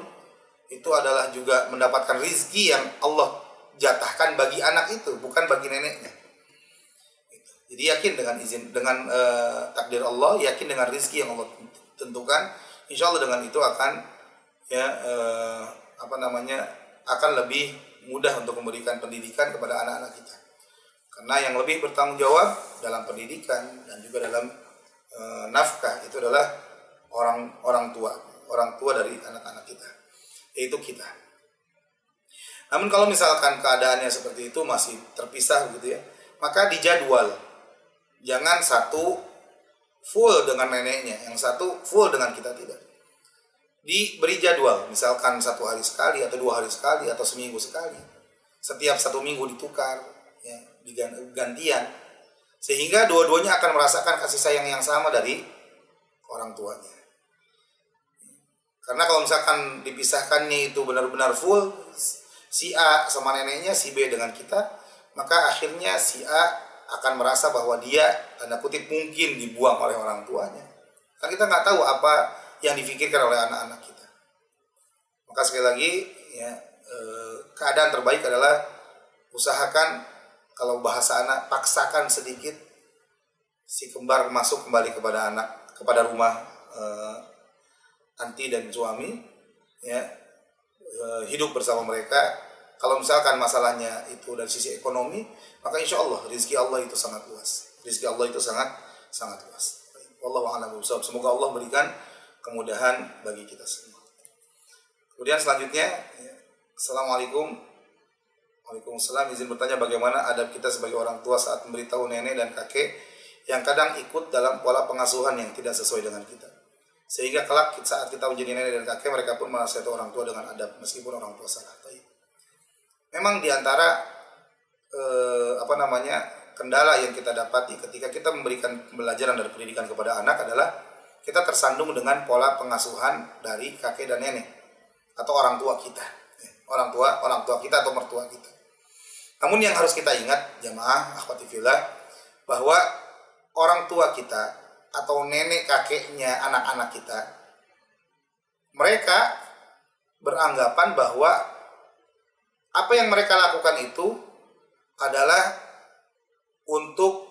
itu adalah juga mendapatkan rizki yang Allah jatahkan bagi anak itu, bukan bagi neneknya. Jadi yakin dengan takdir Allah, yakin dengan rizki yang Allah tentukan, insya Allah dengan itu akan akan lebih mudah untuk memberikan pendidikan kepada anak-anak kita. Karena yang lebih bertanggung jawab dalam pendidikan dan juga dalam nafkah itu adalah orang tua dari anak-anak kita. yaitu kita. Namun kalau misalkan keadaannya seperti itu masih terpisah gitu ya, maka dijadwal. Jangan satu full dengan neneknya, yang satu full dengan kita, tidak. Diberi jadwal, misalkan 1 hari sekali atau 2 hari sekali atau seminggu sekali. Setiap 1 minggu ditukar, ya, gantian, sehingga dua-duanya akan merasakan kasih sayang yang sama dari orang tuanya. Karena kalau misalkan dipisahkannya itu benar-benar full, si A sama neneknya, si B dengan kita, maka akhirnya si A akan merasa bahwa dia, tanda kutip, mungkin dibuang oleh orang tuanya. Karena kita nggak tahu apa yang difikirkan oleh anak-anak kita. Maka sekali lagi, ya, keadaan terbaik adalah usahakan, kalau bahasa anak, paksakan sedikit si kembar masuk kembali kepada rumah anti dan suami, ya, hidup bersama mereka. Kalau misalkan masalahnya itu dari sisi ekonomi, maka insya Allah rezeki Allah itu sangat luas. Rezeki Allah itu sangat luas. Wallahu a'lam bishawab. Semoga Allah berikan kemudahan bagi kita semua. Kemudian selanjutnya, ya, Assalamualaikum. Waalaikumsalam. Izin bertanya, bagaimana adab kita sebagai orang tua saat memberitahu nenek dan kakek yang kadang ikut dalam pola pengasuhan yang tidak sesuai dengan kita, sehingga kelak saat kita menjadi nenek dan kakek, mereka pun menasihati orang tua dengan adab meskipun orang tua salah. Memang diantara kendala yang kita dapati ketika kita memberikan pembelajaran dari pendidikan kepada anak adalah kita tersandung dengan pola pengasuhan dari kakek dan nenek atau orang tua kita, orang tua kita atau mertua kita. Namun yang harus kita ingat, jamaah akhwati fillah, bahwa orang tua kita atau nenek kakeknya anak-anak kita, mereka beranggapan bahwa apa yang mereka lakukan itu adalah untuk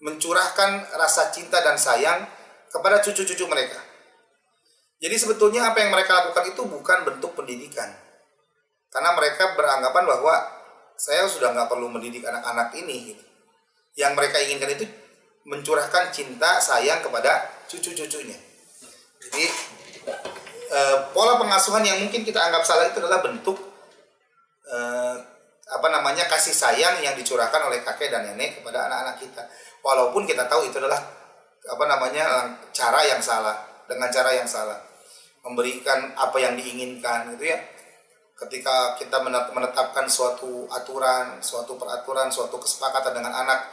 mencurahkan rasa cinta dan sayang kepada cucu-cucu mereka. Jadi sebetulnya apa yang mereka lakukan itu bukan bentuk pendidikan. Karena mereka beranggapan bahwa saya sudah nggak perlu mendidik anak-anak ini. Gitu. Yang mereka inginkan itu mencurahkan cinta, sayang kepada cucu-cucunya. Jadi pola pengasuhan yang mungkin kita anggap salah itu adalah bentuk kasih sayang yang dicurahkan oleh kakek dan nenek kepada anak-anak kita. Walaupun kita tahu itu adalah cara yang salah, dengan cara yang salah. Memberikan apa yang diinginkan gitu ya. Ketika kita menetapkan suatu aturan, suatu peraturan, suatu kesepakatan dengan anak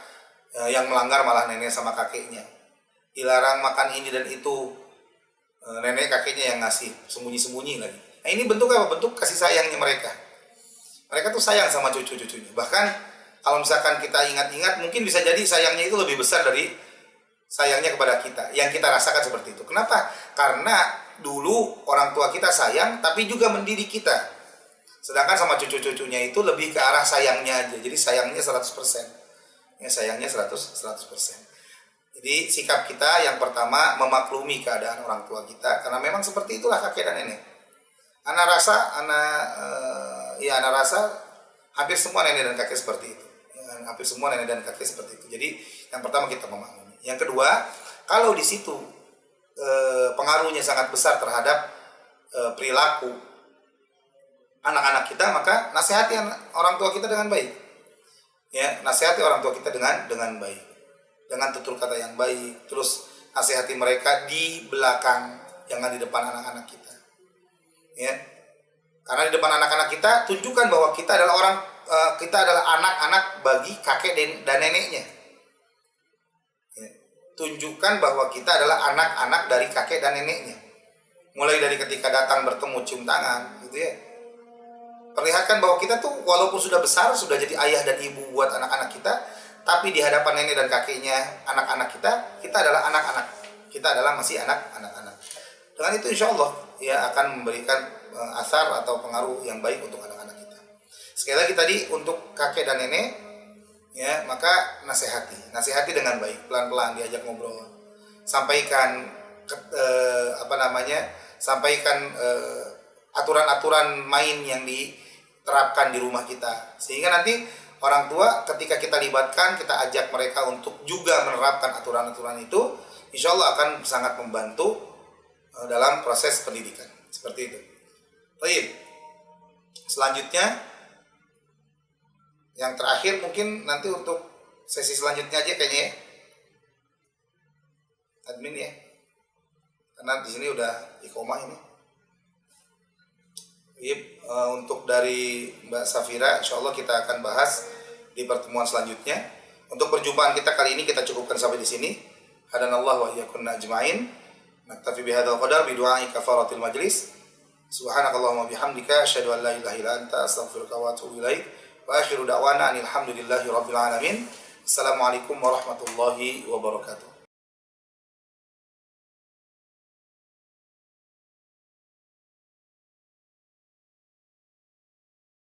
yang melanggar malah nenek sama kakeknya. Dilarang makan ini dan itu, nenek kakeknya yang ngasih, sembunyi-sembunyi lagi. Nah, ini bentuk apa? Bentuk kasih sayangnya mereka. Mereka tuh sayang sama cucu-cucunya. Bahkan kalau misalkan kita ingat-ingat, mungkin bisa jadi sayangnya itu lebih besar dari sayangnya kepada kita. Yang kita rasakan seperti itu. Kenapa? Karena dulu orang tua kita sayang, tapi juga mendidik kita. Sedangkan sama cucu-cucunya itu lebih ke arah sayangnya aja. Jadi sayangnya 100%. Ya, sayangnya 100%. Jadi sikap kita yang pertama memaklumi keadaan orang tua kita, karena memang seperti itulah kakek dan nenek. Ana rasa hampir semua nenek dan kakek seperti itu. Hampir semua nenek dan kakek seperti itu. Jadi yang pertama kita memaklumi. Yang kedua, kalau di situ pengaruhnya sangat besar terhadap perilaku anak-anak kita, maka nasihati orang tua kita dengan baik. Ya, nasihati orang tua kita dengan baik. Dengan tutur kata yang baik, terus nasihati mereka di belakang, jangan di depan anak-anak kita. Ya, karena di depan anak-anak kita tunjukkan bahwa kita adalah anak-anak bagi kakek dan neneknya. Ya, tunjukkan bahwa kita adalah anak-anak dari kakek dan neneknya. Mulai dari ketika datang bertemu cium tangan, gitu ya. Perlihatkan bahwa kita tuh walaupun sudah besar, sudah jadi ayah dan ibu buat anak-anak kita, tapi di hadapan nenek dan kakeknya anak-anak kita adalah anak-anak. Kita adalah masih anak-anak. Dengan itu insya Allah ya akan memberikan asar atau pengaruh yang baik untuk anak-anak kita. Sekali lagi tadi untuk kakek dan nenek, ya maka nasihati dengan baik, pelan-pelan diajak ngobrol, sampaikan aturan-aturan main yang diterapkan di rumah kita, sehingga nanti orang tua ketika kita libatkan, kita ajak mereka untuk juga menerapkan aturan-aturan itu, insya Allah akan sangat membantu dalam proses pendidikan. Seperti itu. Baik. Selanjutnya yang terakhir mungkin nanti untuk sesi selanjutnya aja kayaknya ya. Admin ya. Karena di sini udah iqomah ini. Untuk dari Mbak Safira, insya Allah kita akan bahas di pertemuan selanjutnya. Untuk perjumpaan kita kali ini kita cukupkan sampai di sini. Hadanallahu wa iyyakunna ajma'in. Naktafi bihadzal qadar bi du'ai kafaratil majlis. Subhanakallahumma bihamdika asyhadu an la ilaha illa anta astaghfiruka wa atubu ilaik. Wa akhiru da'wana alhamdulillahi rabbil alamin. Assalamualaikum warahmatullahi wabarakatuh.